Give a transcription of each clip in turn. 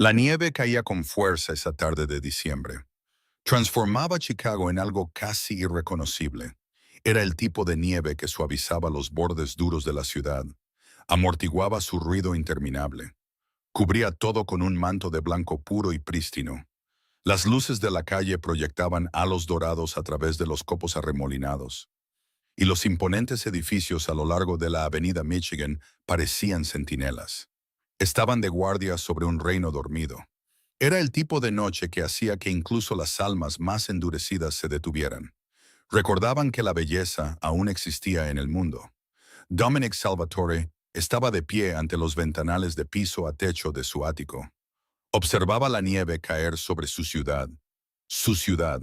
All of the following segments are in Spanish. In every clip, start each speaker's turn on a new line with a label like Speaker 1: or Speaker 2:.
Speaker 1: La nieve caía con fuerza esa tarde de diciembre. Transformaba Chicago en algo casi irreconocible. Era el tipo de nieve que suavizaba los bordes duros de la ciudad, amortiguaba su ruido interminable, cubría todo con un manto de blanco puro y prístino. Las luces de la calle proyectaban halos dorados a través de los copos arremolinados, y los imponentes edificios a lo largo de la avenida Michigan parecían centinelas. Estaban de guardia sobre un reino dormido. Era el tipo de noche que hacía que incluso las almas más endurecidas se detuvieran. Recordaban que la belleza aún existía en el mundo. Dominic Salvatore estaba de pie ante los ventanales de piso a techo de su ático. Observaba la nieve caer sobre su ciudad. Su ciudad.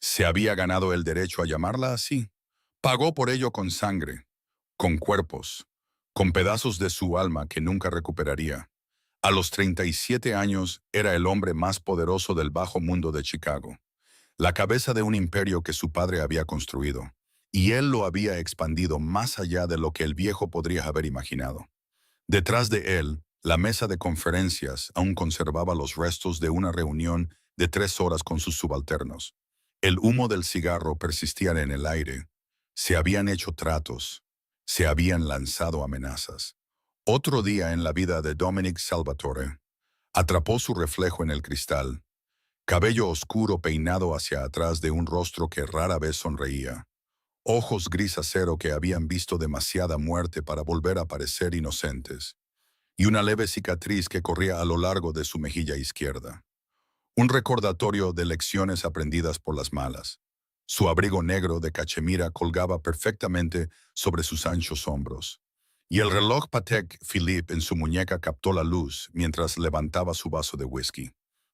Speaker 1: Se había ganado el derecho a llamarla así. Pagó por ello con sangre, con cuerpos, con pedazos de su alma que nunca recuperaría. A los 37 años era el hombre más poderoso del bajo mundo de Chicago, la cabeza de un imperio que su padre había construido, y él lo había expandido más allá de lo que el viejo podría haber imaginado. Detrás de él, la mesa de conferencias aún conservaba los restos de una reunión de 3 horas con sus subalternos. El humo del cigarro persistía en el aire. Se habían hecho tratos. Se habían lanzado amenazas. Otro día en la vida de Dominic Salvatore. Atrapó su reflejo en el cristal. Cabello oscuro peinado hacia atrás de un rostro que rara vez sonreía. Ojos gris acero que habían visto demasiada muerte para volver a parecer inocentes. Y una leve cicatriz que corría a lo largo de su mejilla izquierda. Un recordatorio de lecciones aprendidas por las malas. Su abrigo negro de cachemira colgaba perfectamente sobre sus anchos hombros. Y el reloj Patek Philippe en su muñeca captó la luz mientras levantaba su vaso de whisky.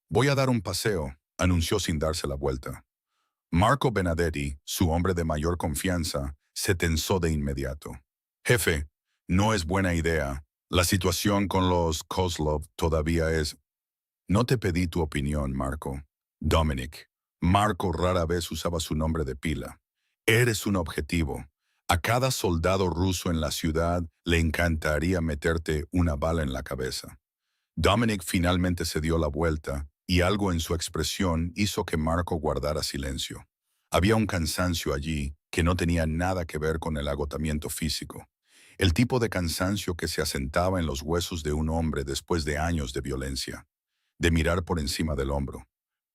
Speaker 1: «Voy a dar un paseo», anunció sin darse la vuelta. Marco Benedetti, su hombre de mayor confianza, se tensó de inmediato. «Jefe, no es buena idea. La situación con los Kozlov todavía es...» «No te pedí tu opinión, Marco». «Dominic». Marco rara vez usaba su nombre de pila. «Eres un objetivo. A cada soldado ruso en la ciudad le encantaría meterte una bala en la cabeza». Dominic finalmente se dio la vuelta y algo en su expresión hizo que Marco guardara silencio. Había un cansancio allí que no tenía nada que ver con el agotamiento físico. El tipo de cansancio que se asentaba en los huesos de un hombre después de años de violencia, de mirar por encima del hombro,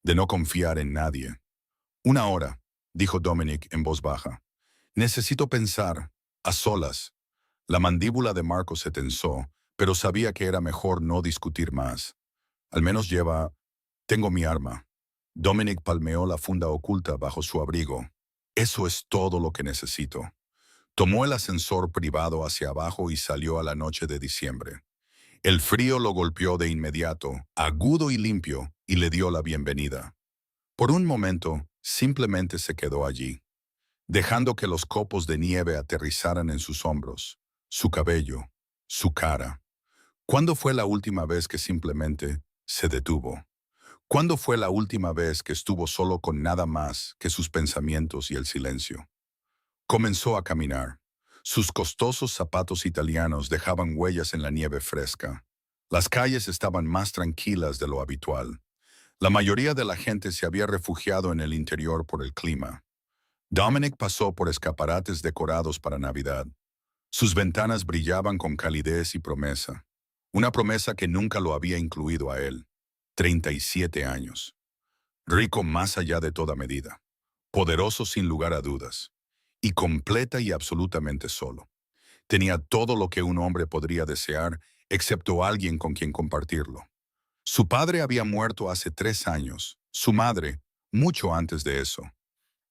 Speaker 1: de no confiar en nadie. «Una hora», dijo Dominic en voz baja. «Necesito pensar, a solas». La mandíbula de Marco se tensó, pero sabía que era mejor no discutir más. «Al menos tengo mi arma». Dominic palmeó la funda oculta bajo su abrigo. «Eso es todo lo que necesito». Tomó el ascensor privado hacia abajo y salió a la noche de diciembre. El frío lo golpeó de inmediato, agudo y limpio, y le dio la bienvenida. Por un momento, simplemente se quedó allí, dejando que los copos de nieve aterrizaran en sus hombros, su cabello, su cara. ¿Cuándo fue la última vez que simplemente se detuvo? ¿Cuándo fue la última vez que estuvo solo con nada más que sus pensamientos y el silencio? Comenzó a caminar. Sus costosos zapatos italianos dejaban huellas en la nieve fresca. Las calles estaban más tranquilas de lo habitual. La mayoría de la gente se había refugiado en el interior por el clima. Dominic pasó por escaparates decorados para Navidad. Sus ventanas brillaban con calidez y promesa. Una promesa que nunca lo había incluido a él. 37 años. Rico más allá de toda medida. Poderoso sin lugar a dudas. Y completa y absolutamente solo. Tenía todo lo que un hombre podría desear, excepto alguien con quien compartirlo. Su padre había muerto hace 3 años, su madre, mucho antes de eso.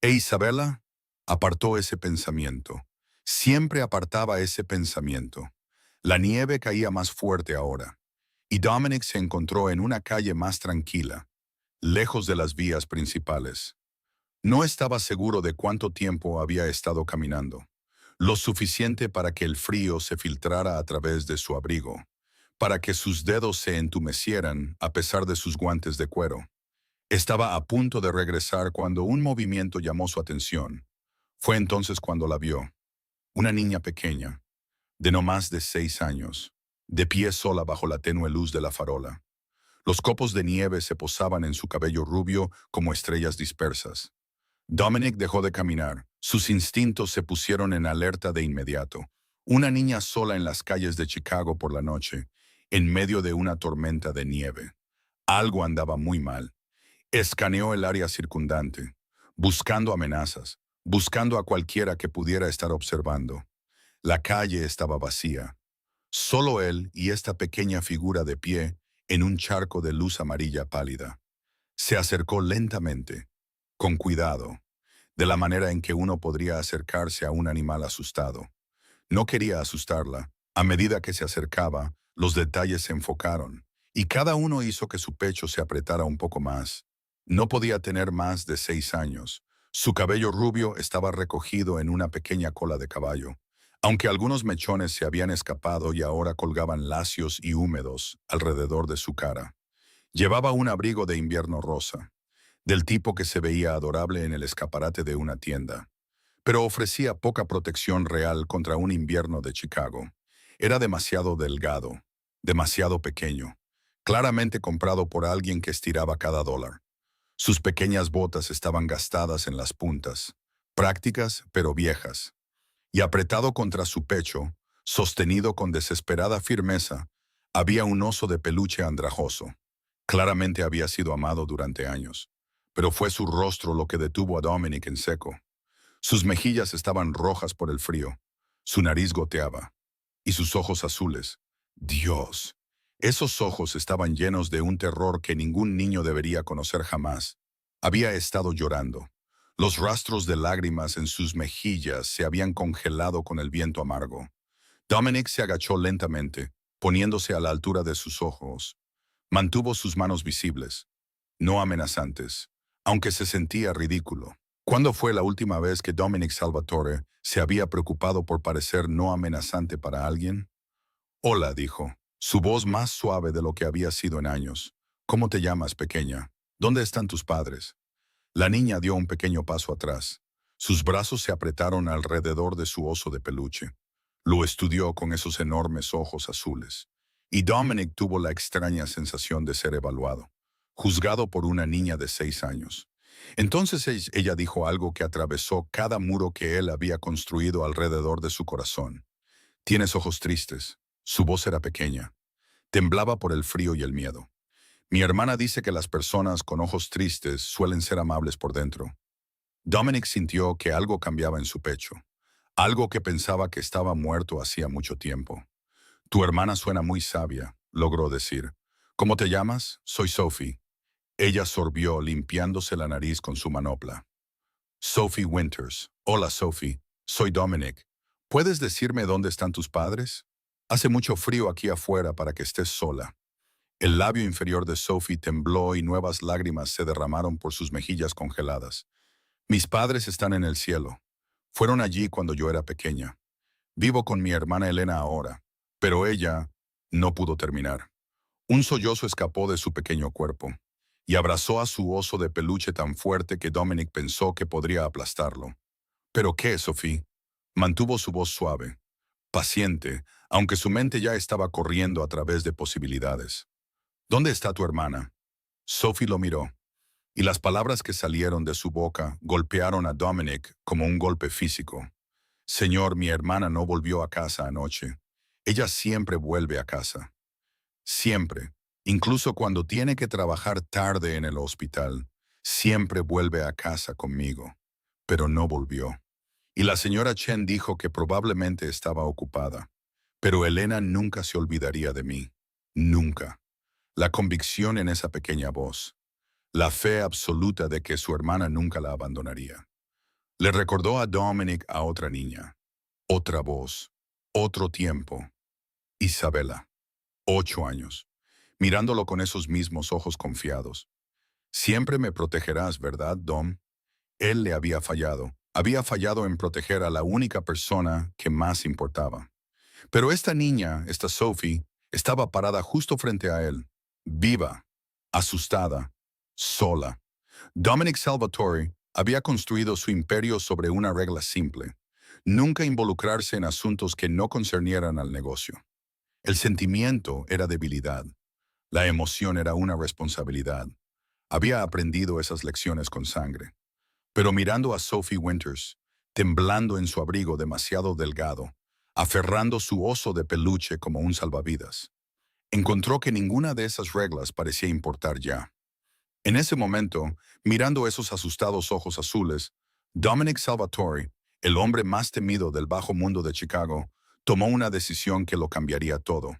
Speaker 1: E Isabella apartó ese pensamiento. Siempre apartaba ese pensamiento. La nieve caía más fuerte ahora, y Dominic se encontró en una calle más tranquila, lejos de las vías principales. No estaba seguro de cuánto tiempo había estado caminando, lo suficiente para que el frío se filtrara a través de su abrigo, para que sus dedos se entumecieran a pesar de sus guantes de cuero. Estaba a punto de regresar cuando un movimiento llamó su atención. Fue entonces cuando la vio. Una niña pequeña, de no más de 6 años, de pie sola bajo la tenue luz de la farola. Los copos de nieve se posaban en su cabello rubio como estrellas dispersas. Dominic dejó de caminar. Sus instintos se pusieron en alerta de inmediato. Una niña sola en las calles de Chicago por la noche, en medio de una tormenta de nieve. Algo andaba muy mal. Escaneó el área circundante, buscando amenazas, buscando a cualquiera que pudiera estar observando. La calle estaba vacía. Solo él y esta pequeña figura de pie en un charco de luz amarilla pálida. Se acercó lentamente, con cuidado, de la manera en que uno podría acercarse a un animal asustado. No quería asustarla. A medida que se acercaba, los detalles se enfocaron, y cada uno hizo que su pecho se apretara un poco más. No podía tener más de 6 años. Su cabello rubio estaba recogido en una pequeña cola de caballo, aunque algunos mechones se habían escapado y ahora colgaban lacios y húmedos alrededor de su cara. Llevaba un abrigo de invierno rosa, del tipo que se veía adorable en el escaparate de una tienda, pero ofrecía poca protección real contra un invierno de Chicago. Era demasiado delgado, demasiado pequeño, claramente comprado por alguien que estiraba cada dólar. Sus pequeñas botas estaban gastadas en las puntas, prácticas pero viejas, y apretado contra su pecho, sostenido con desesperada firmeza, había un oso de peluche andrajoso. Claramente había sido amado durante años, pero fue su rostro lo que detuvo a Dominic en seco. Sus mejillas estaban rojas por el frío, su nariz goteaba, y sus ojos azules. Dios, esos ojos estaban llenos de un terror que ningún niño debería conocer jamás. Había estado llorando. Los rastros de lágrimas en sus mejillas se habían congelado con el viento amargo. Dominic se agachó lentamente, poniéndose a la altura de sus ojos. Mantuvo sus manos visibles, no amenazantes, aunque se sentía ridículo. ¿Cuándo fue la última vez que Dominic Salvatore se había preocupado por parecer no amenazante para alguien? Hola, dijo, su voz más suave de lo que había sido en años. ¿Cómo te llamas, pequeña? ¿Dónde están tus padres? La niña dio un pequeño paso atrás. Sus brazos se apretaron alrededor de su oso de peluche. Lo estudió con esos enormes ojos azules. Y Dominic tuvo la extraña sensación de ser evaluado, juzgado por una niña de 6 años. Entonces ella dijo algo que atravesó cada muro que él había construido alrededor de su corazón. Tienes ojos tristes. Su voz era pequeña. Temblaba por el frío y el miedo. Mi hermana dice que las personas con ojos tristes suelen ser amables por dentro. Dominic sintió que algo cambiaba en su pecho. Algo que pensaba que estaba muerto hacía mucho tiempo. Tu hermana suena muy sabia, logró decir. ¿Cómo te llamas? Soy Sophie. Ella sorbió, limpiándose la nariz con su manopla. Sophie Winters. Hola, Sophie. Soy Dominic. ¿Puedes decirme dónde están tus padres? Hace mucho frío aquí afuera para que estés sola. El labio inferior de Sophie tembló y nuevas lágrimas se derramaron por sus mejillas congeladas. Mis padres están en el cielo. Fueron allí cuando yo era pequeña. Vivo con mi hermana Elena ahora, pero ella no pudo terminar. Un sollozo escapó de su pequeño cuerpo y abrazó a su oso de peluche tan fuerte que Dominic pensó que podría aplastarlo. ¿Pero qué, Sophie? Mantuvo su voz suave, paciente, aunque su mente ya estaba corriendo a través de posibilidades. ¿Dónde está tu hermana? Sophie lo miró, y las palabras que salieron de su boca golpearon a Dominic como un golpe físico. Señor, mi hermana no volvió a casa anoche. Ella siempre vuelve a casa. Siempre, incluso cuando tiene que trabajar tarde en el hospital, siempre vuelve a casa conmigo. Pero no volvió. Y la señora Chen dijo que probablemente estaba ocupada. Pero Elena nunca se olvidaría de mí. Nunca. La convicción en esa pequeña voz. La fe absoluta de que su hermana nunca la abandonaría. Le recordó a Dominic a otra niña. Otra voz. Otro tiempo. Isabela. 8 años. Mirándolo con esos mismos ojos confiados. Siempre me protegerás, ¿verdad, Dom? Él le había fallado. Había fallado en proteger a la única persona que más importaba. Pero esta niña, esta Sophie, estaba parada justo frente a él. Viva, asustada, sola. Dominic Salvatore había construido su imperio sobre una regla simple: nunca involucrarse en asuntos que no concernieran al negocio. El sentimiento era debilidad. La emoción era una responsabilidad. Había aprendido esas lecciones con sangre. Pero mirando a Sophie Winters, temblando en su abrigo demasiado delgado, aferrando su oso de peluche como un salvavidas, encontró que ninguna de esas reglas parecía importar ya. En ese momento, mirando esos asustados ojos azules, Dominic Salvatore, el hombre más temido del bajo mundo de Chicago, tomó una decisión que lo cambiaría todo.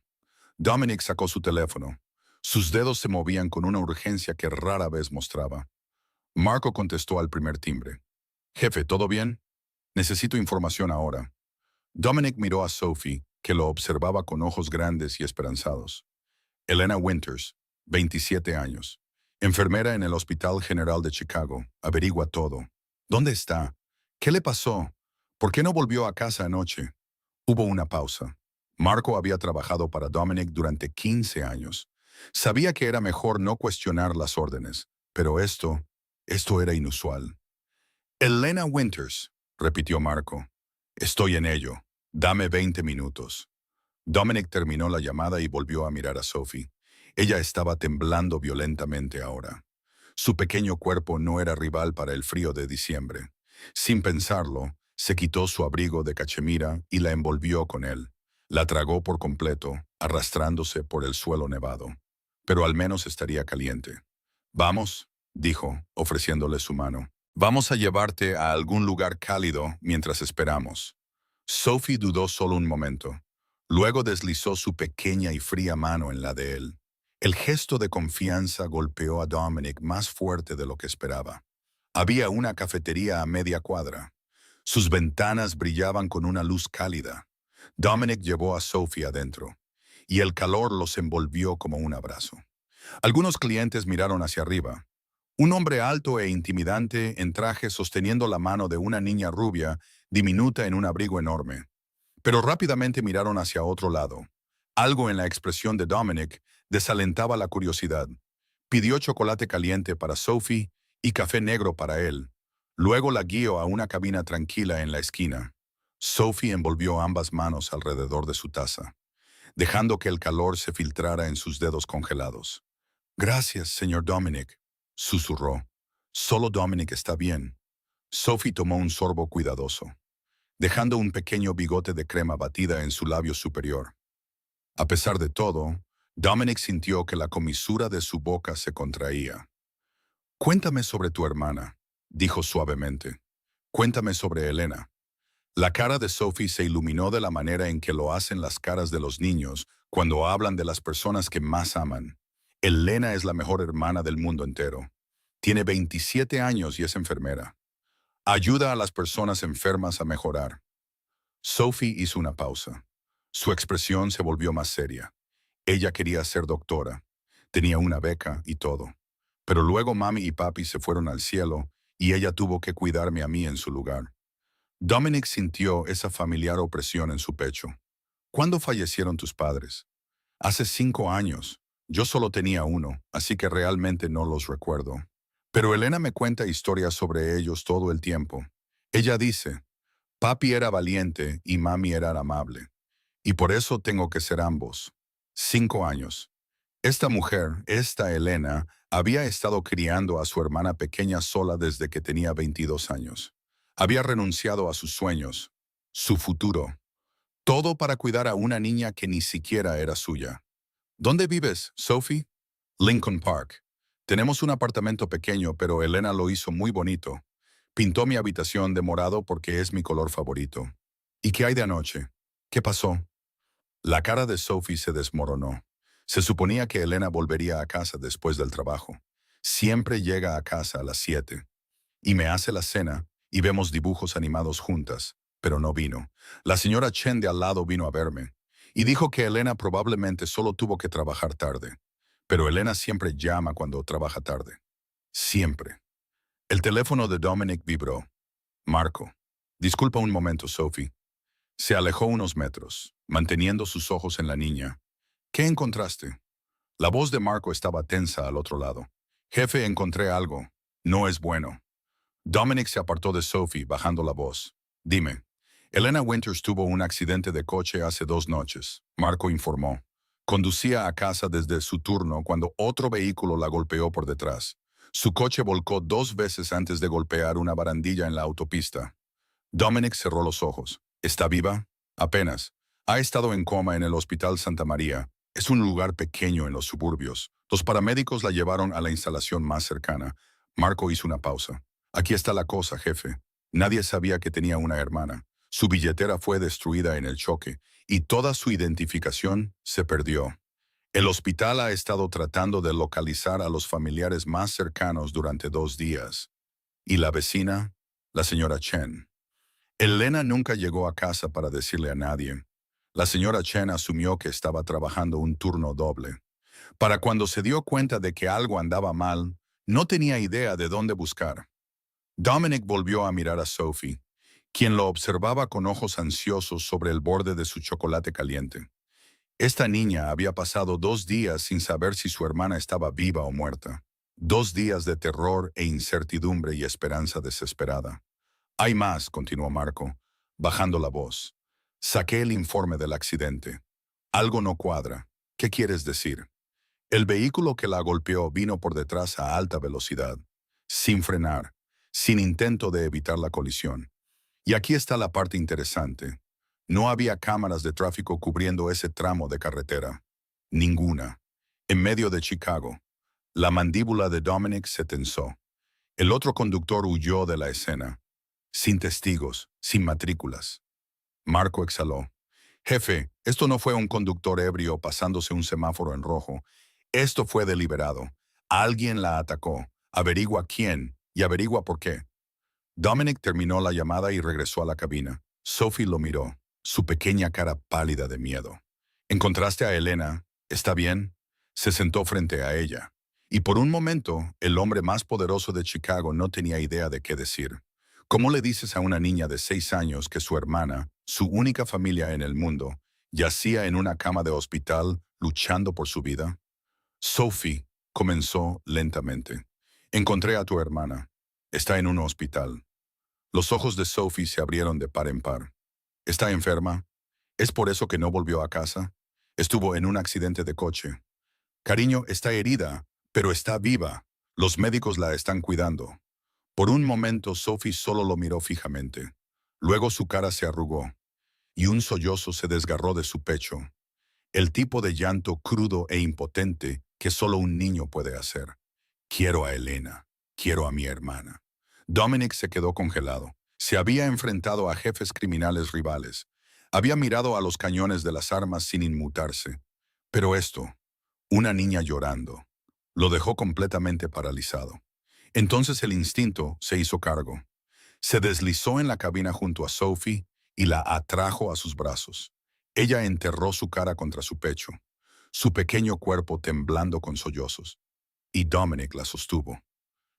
Speaker 1: Dominic sacó su teléfono. Sus dedos se movían con una urgencia que rara vez mostraba. Marco contestó al primer timbre. «Jefe, ¿todo bien? Necesito información ahora». Dominic miró a Sophie, que lo observaba con ojos grandes y esperanzados. Elena Winters, 27 años. Enfermera en el Hospital General de Chicago. Averigua todo. ¿Dónde está? ¿Qué le pasó? ¿Por qué no volvió a casa anoche? Hubo una pausa. Marco había trabajado para Dominic durante 15 años. Sabía que era mejor no cuestionar las órdenes, pero esto era inusual. Elena Winters, repitió Marco. Estoy en ello. Dame 20 minutos. Dominic terminó la llamada y volvió a mirar a Sophie. Ella estaba temblando violentamente ahora. Su pequeño cuerpo no era rival para el frío de diciembre. Sin pensarlo, se quitó su abrigo de cachemira y la envolvió con él. La tragó por completo, arrastrándose por el suelo nevado. Pero al menos estaría caliente. «Vamos», dijo, ofreciéndole su mano. «Vamos a llevarte a algún lugar cálido mientras esperamos». Sophie dudó solo un momento. Luego deslizó su pequeña y fría mano en la de él. El gesto de confianza golpeó a Dominic más fuerte de lo que esperaba. Había una cafetería a media cuadra. Sus ventanas brillaban con una luz cálida. Dominic llevó a Sophie adentro, y el calor los envolvió como un abrazo. Algunos clientes miraron hacia arriba. Un hombre alto e intimidante en traje sosteniendo la mano de una niña rubia, diminuta en un abrigo enorme. Pero rápidamente miraron hacia otro lado. Algo en la expresión de Dominic desalentaba la curiosidad. Pidió chocolate caliente para Sophie y café negro para él. Luego la guió a una cabina tranquila en la esquina. Sophie envolvió ambas manos alrededor de su taza, dejando que el calor se filtrara en sus dedos congelados. «Gracias, señor Dominic», susurró. «Solo Dominic está bien». Sophie tomó un sorbo cuidadoso, dejando un pequeño bigote de crema batida en su labio superior. A pesar de todo, Dominic sintió que la comisura de su boca se contraía. «Cuéntame sobre tu hermana», dijo suavemente. «Cuéntame sobre Elena». La cara de Sophie se iluminó de la manera en que lo hacen las caras de los niños cuando hablan de las personas que más aman. Elena es la mejor hermana del mundo entero. Tiene 27 años y es enfermera. Ayuda a las personas enfermas a mejorar. Sophie hizo una pausa. Su expresión se volvió más seria. Ella quería ser doctora. Tenía una beca y todo. Pero luego mami y papi se fueron al cielo y ella tuvo que cuidarme a mí en su lugar. Dominic sintió esa familiar opresión en su pecho. ¿Cuándo fallecieron tus padres? Hace 5 años. Yo solo tenía uno, así que realmente no los recuerdo. Pero Elena me cuenta historias sobre ellos todo el tiempo. Ella dice, papi era valiente y mami era amable. Y por eso tengo que ser ambos. 5 años. Esta mujer, esta Elena, había estado criando a su hermana pequeña sola desde que tenía 22 años. Había renunciado a sus sueños, su futuro. Todo para cuidar a una niña que ni siquiera era suya. ¿Dónde vives, Sophie? Lincoln Park. Tenemos un apartamento pequeño, pero Elena lo hizo muy bonito. Pintó mi habitación de morado porque es mi color favorito. ¿Y qué hay de anoche? ¿Qué pasó? La cara de Sophie se desmoronó. Se suponía que Elena volvería a casa después del trabajo. Siempre llega a casa a las 7. Y me hace la cena y vemos dibujos animados juntas, pero no vino. La señora Chen de al lado vino a verme y dijo que Elena probablemente solo tuvo que trabajar tarde. Pero Elena siempre llama cuando trabaja tarde. Siempre. El teléfono de Dominic vibró. Marco. Disculpa un momento, Sophie. Se alejó unos metros, manteniendo sus ojos en la niña. ¿Qué encontraste? La voz de Marco estaba tensa al otro lado. Jefe, encontré algo. No es bueno. Dominic se apartó de Sophie, bajando la voz. Dime. Elena Winters tuvo un accidente de coche hace 2 noches, Marco informó. Conducía a casa desde su turno cuando otro vehículo la golpeó por detrás. Su coche volcó 2 veces antes de golpear una barandilla en la autopista. Dominic cerró los ojos. ¿Está viva? Apenas. Ha estado en coma en el Hospital Santa María. Es un lugar pequeño en los suburbios. Los paramédicos la llevaron a la instalación más cercana. Marco hizo una pausa. Aquí está la cosa, jefe. Nadie sabía que tenía una hermana. Su billetera fue destruida en el choque y toda su identificación se perdió. El hospital ha estado tratando de localizar a los familiares más cercanos durante 2 días. ¿Y la vecina? La señora Chen. Elena nunca llegó a casa para decirle a nadie. La señora Chen asumió que estaba trabajando un turno doble. Para cuando se dio cuenta de que algo andaba mal, no tenía idea de dónde buscar. Dominic volvió a mirar a Sophie, quien lo observaba con ojos ansiosos sobre el borde de su chocolate caliente. Esta niña había pasado 2 días sin saber si su hermana estaba viva o muerta. 2 días de terror e incertidumbre y esperanza desesperada. Hay más, continuó Marco, bajando la voz. Saqué el informe del accidente. Algo no cuadra. ¿Qué quieres decir? El vehículo que la golpeó vino por detrás a alta velocidad, sin frenar, sin intento de evitar la colisión. Y aquí está la parte interesante. No había cámaras de tráfico cubriendo ese tramo de carretera. Ninguna. En medio de Chicago. La mandíbula de Dominic se tensó. El otro conductor huyó de la escena. Sin testigos, sin matrículas. Marco exhaló. Jefe, esto no fue un conductor ebrio pasándose un semáforo en rojo. Esto fue deliberado. Alguien la atacó. Averigua quién y averigua por qué. Dominic terminó la llamada y regresó a la cabina. Sophie lo miró, su pequeña cara pálida de miedo. ¿Encontraste a Elena? ¿Está bien? Se sentó frente a ella. Y por un momento, el hombre más poderoso de Chicago no tenía idea de qué decir. ¿Cómo le dices a una niña de 6 años que su hermana, su única familia en el mundo, yacía en una cama de hospital luchando por su vida? Sophie comenzó lentamente. Encontré a tu hermana. Está en un hospital. Los ojos de Sophie se abrieron de par en par. ¿Está enferma? ¿Es por eso que no volvió a casa? Estuvo en un accidente de coche. Cariño, está herida, pero está viva. Los médicos la están cuidando. Por un momento Sophie solo lo miró fijamente. Luego su cara se arrugó y un sollozo se desgarró de su pecho. El tipo de llanto crudo e impotente que solo un niño puede hacer. Quiero a Elena. Quiero a mi hermana. Dominic se quedó congelado. Se había enfrentado a jefes criminales rivales. Había mirado a los cañones de las armas sin inmutarse. Pero esto, una niña llorando, lo dejó completamente paralizado. Entonces el instinto se hizo cargo. Se deslizó en la cabina junto a Sophie y la atrajo a sus brazos. Ella enterró su cara contra su pecho, su pequeño cuerpo temblando con sollozos. Y Dominic la sostuvo.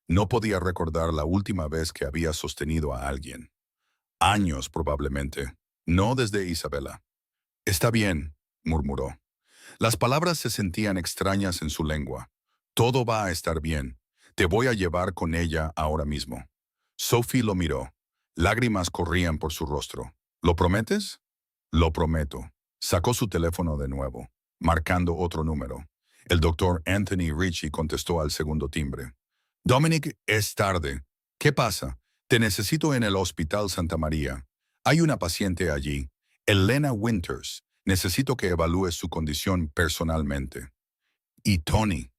Speaker 1: No podía recordar la última vez que había sostenido a alguien. Años probablemente, no desde Isabela. Está bien, murmuró. Las palabras se sentían extrañas en su lengua. Todo va a estar bien. Te voy a llevar con ella ahora mismo. Sophie lo miró. Lágrimas corrían por su rostro. ¿Lo prometes? Lo prometo. Sacó su teléfono de nuevo, marcando otro número. El doctor Anthony Ritchie contestó al segundo timbre. Dominic, es tarde. ¿Qué pasa? Te necesito en el Hospital Santa María. Hay una paciente allí. Elena Winters. Necesito que evalúes su condición personalmente. Y Tony.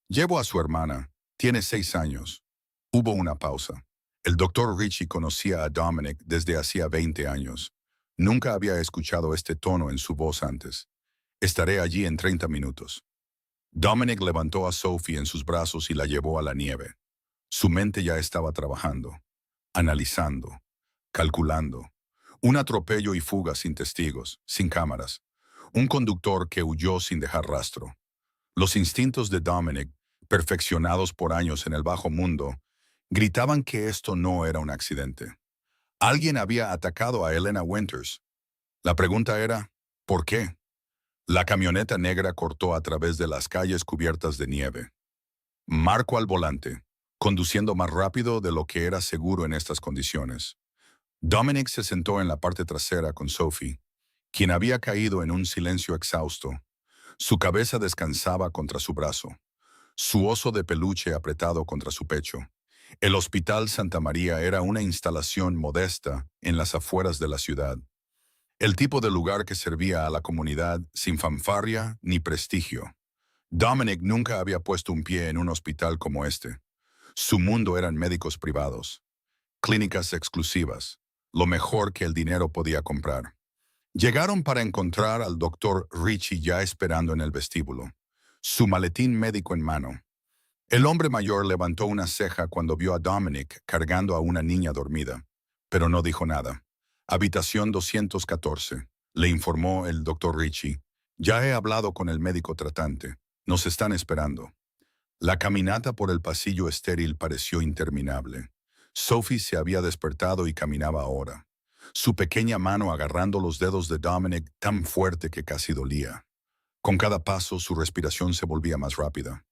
Speaker 1: Llevo a su hermana. Tiene 6 años. Hubo una pausa. El doctor Ritchie conocía a Dominic desde hacía 20 años. Nunca había escuchado este tono en su voz antes. Estaré allí en 30 minutos. Dominic levantó a Sophie en sus brazos y la llevó a la nieve. Su mente ya estaba trabajando, analizando, calculando. Un atropello y fuga sin testigos, sin cámaras. Un conductor que huyó sin dejar rastro. Los instintos de Dominic, perfeccionados por años en el bajo mundo, gritaban que esto no era un accidente. Alguien había atacado a Elena Winters. La pregunta era, ¿por qué? La camioneta negra cortó a través de las calles cubiertas de nieve. Marco al volante, conduciendo más rápido de lo que era seguro en estas condiciones. Dominic se sentó en la parte trasera con Sophie, quien había caído en un silencio exhausto. Su cabeza descansaba contra su brazo, su oso de peluche apretado contra su pecho. El Hospital Santa María era una instalación modesta en las afueras de la ciudad. El tipo de lugar que servía a la comunidad sin fanfarria ni prestigio. Dominic nunca había puesto un pie en un hospital como este. Su mundo eran médicos privados, clínicas exclusivas, lo mejor que el dinero podía comprar. Llegaron para encontrar al doctor Richie ya esperando en el vestíbulo, su maletín médico en mano. El hombre mayor levantó una ceja cuando vio a Dominic cargando a una niña dormida, pero no dijo nada. Habitación 214, le informó el doctor Richie. Ya he hablado con el médico tratante. Nos están esperando. La caminata por el pasillo estéril pareció interminable. Sophie se había despertado y caminaba ahora, su pequeña mano agarrando los dedos de Dominic tan fuerte que casi dolía. Con cada paso su respiración se volvía más rápida,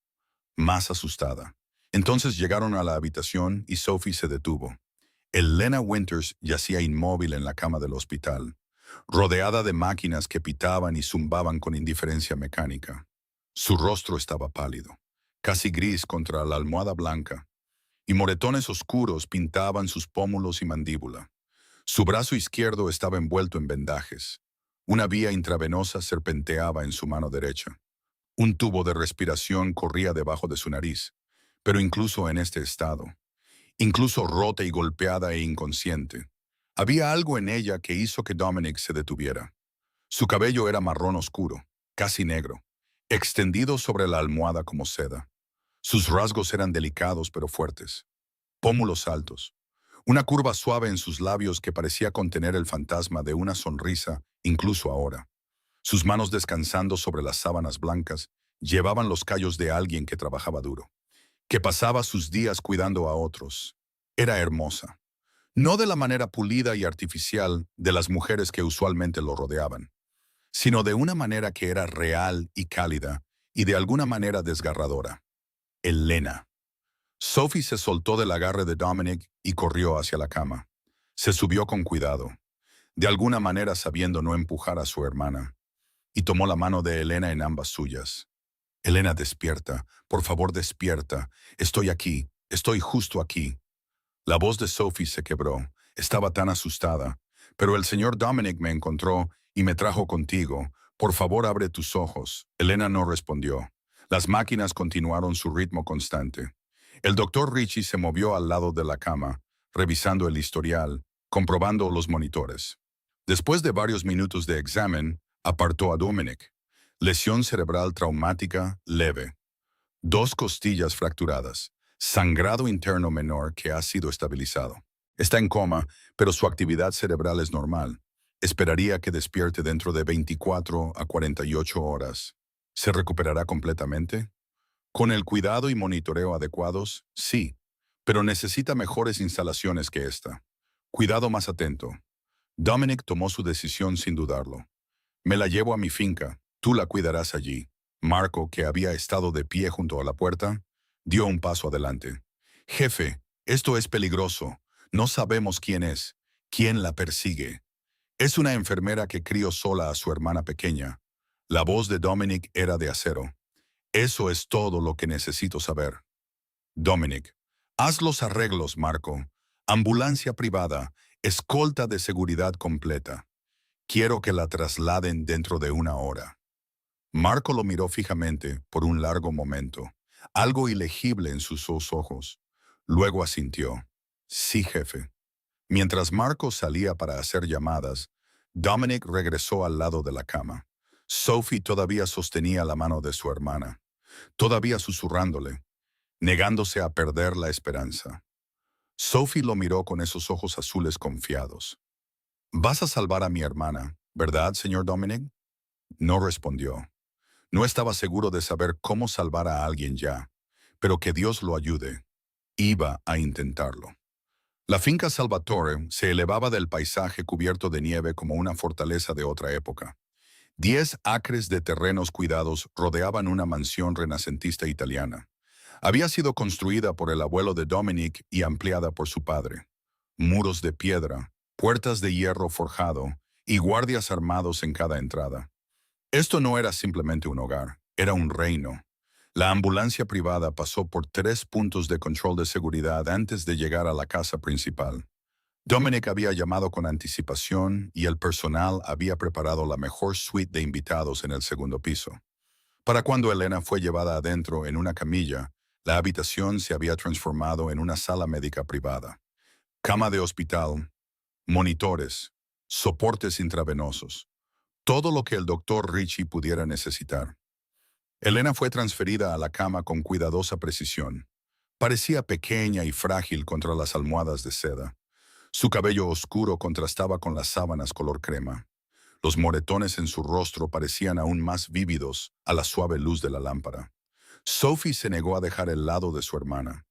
Speaker 1: más asustada. Entonces llegaron a la habitación y Sophie se detuvo. Elena Winters yacía inmóvil en la cama del hospital, rodeada de máquinas que pitaban y zumbaban con indiferencia mecánica. Su rostro estaba pálido, casi gris contra la almohada blanca, y moretones oscuros pintaban sus pómulos y mandíbula. Su brazo izquierdo estaba envuelto en vendajes. Una vía intravenosa serpenteaba en su mano derecha. Un tubo de respiración corría debajo de su nariz, pero incluso en este estado, incluso rota y golpeada e inconsciente, había algo en ella que hizo que Dominic se detuviera. Su cabello era marrón oscuro, casi negro, extendido sobre la almohada como seda. Sus rasgos eran delicados pero fuertes. Pómulos altos, una curva suave en sus labios que parecía contener el fantasma de una sonrisa incluso ahora. Sus manos descansando sobre las sábanas blancas llevaban los callos de alguien que trabajaba duro, que pasaba sus días cuidando a otros. Era hermosa, no de la manera pulida y artificial de las mujeres que usualmente lo rodeaban, sino de una manera que era real y cálida y de alguna manera desgarradora. Elena. Sophie se soltó del agarre de Dominic y corrió hacia la cama. Se subió con cuidado, de alguna manera sabiendo no empujar a su hermana, y tomó la mano de Elena en ambas suyas. Elena, despierta, por favor despierta, estoy aquí, estoy justo aquí. La voz de Sophie se quebró, estaba tan asustada, pero el señor Dominic me encontró y me trajo contigo. Por favor abre tus ojos. Elena no respondió. Las máquinas continuaron su ritmo constante. El doctor Richie se movió al lado de la cama, revisando el historial, comprobando los monitores. Después de varios minutos de examen, apartó a Dominic. Lesión cerebral traumática leve. 2 costillas fracturadas. Sangrado interno menor que ha sido estabilizado. Está en coma, pero su actividad cerebral es normal. Esperaría que despierte dentro de 24 a 48 horas. ¿Se recuperará completamente? Con el cuidado y monitoreo adecuados, sí, pero necesita mejores instalaciones que esta. Cuidado más atento. Dominic tomó su decisión sin dudarlo. Me la llevo a mi finca, tú la cuidarás allí. Marco, que había estado de pie junto a la puerta, dio un paso adelante. Jefe, esto es peligroso. No sabemos quién es, quién la persigue. Es una enfermera que crió sola a su hermana pequeña. La voz de Dominic era de acero. Eso es todo lo que necesito saber. Dominic, haz los arreglos, Marco. Ambulancia privada, escolta de seguridad completa. Quiero que la trasladen dentro de 1 hora. Marco lo miró fijamente por un largo momento, algo ilegible en sus 2 ojos. Luego asintió. Sí, jefe. Mientras Marco salía para hacer llamadas, Dominic regresó al lado de la cama. Sophie todavía sostenía la mano de su hermana, todavía susurrándole, negándose a perder la esperanza. Sophie lo miró con esos ojos azules confiados. «Vas a salvar a mi hermana, ¿verdad, señor Dominic?» No respondió. No estaba seguro de saber cómo salvar a alguien ya, pero que Dios lo ayude. Iba a intentarlo. La finca Salvatore se elevaba del paisaje cubierto de nieve como una fortaleza de otra época. 10 acres de terrenos cuidados rodeaban una mansión renacentista italiana. Había sido construida por el abuelo de Dominic y ampliada por su padre. Muros de piedra, puertas de hierro forjado y guardias armados en cada entrada. Esto no era simplemente un hogar, era un reino. La ambulancia privada pasó por 3 puntos de control de seguridad antes de llegar a la casa principal. Dominic había llamado con anticipación y el personal había preparado la mejor suite de invitados en el segundo piso. Para cuando Elena fue llevada adentro en una camilla, la habitación se había transformado en una sala médica privada. Cama de hospital, monitores, soportes intravenosos, todo lo que el doctor Richie pudiera necesitar. Elena fue transferida a la cama con cuidadosa precisión. Parecía pequeña y frágil contra las almohadas de seda. Su cabello oscuro contrastaba con las sábanas color crema. Los moretones en su rostro parecían aún más vívidos a la suave luz de la lámpara. Sophie se negó a dejar el lado de su hermana.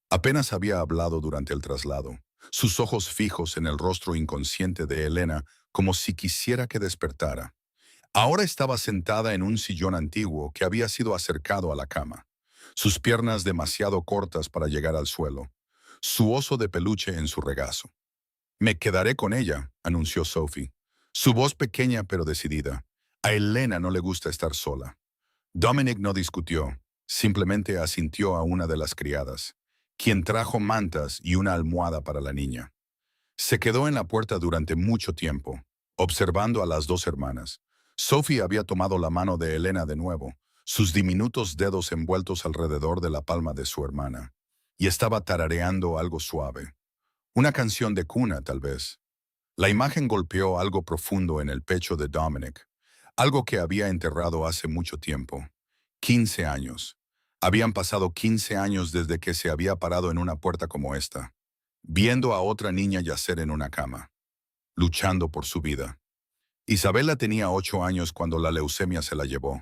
Speaker 1: Apenas había hablado durante el traslado, sus ojos fijos en el rostro inconsciente de Elena como si quisiera que despertara. Ahora estaba sentada en un sillón antiguo que había sido acercado a la cama, sus piernas demasiado cortas para llegar al suelo, su oso de peluche en su regazo. «Me quedaré con ella», anunció Sophie. Su voz pequeña pero decidida. A Elena no le gusta estar sola. Dominic no discutió, simplemente asintió a una de las criadas, quien trajo mantas y una almohada para la niña. Se quedó en la puerta durante mucho tiempo, observando a las dos hermanas. Sophie había tomado la mano de Elena de nuevo, sus diminutos dedos envueltos alrededor de la palma de su hermana, y estaba tarareando algo suave. Una canción de cuna, tal vez. La imagen golpeó algo profundo en el pecho de Dominic, algo que había enterrado hace mucho tiempo. 15 años. Habían pasado 15 años desde que se había parado en una puerta como esta, viendo a otra niña yacer en una cama, luchando por su vida. Isabela tenía 8 años cuando la leucemia se la llevó.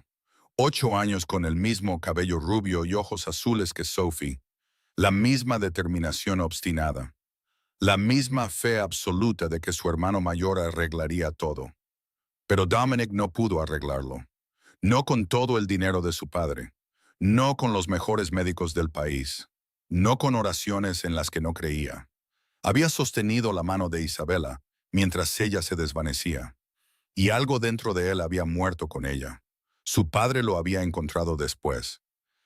Speaker 1: 8 años con el mismo cabello rubio y ojos azules que Sophie, la misma determinación obstinada. La misma fe absoluta de que su hermano mayor arreglaría todo. Pero Dominic no pudo arreglarlo. No con todo el dinero de su padre. No con los mejores médicos del país. No con oraciones en las que no creía. Había sostenido la mano de Isabela mientras ella se desvanecía. Y algo dentro de él había muerto con ella. Su padre lo había encontrado después,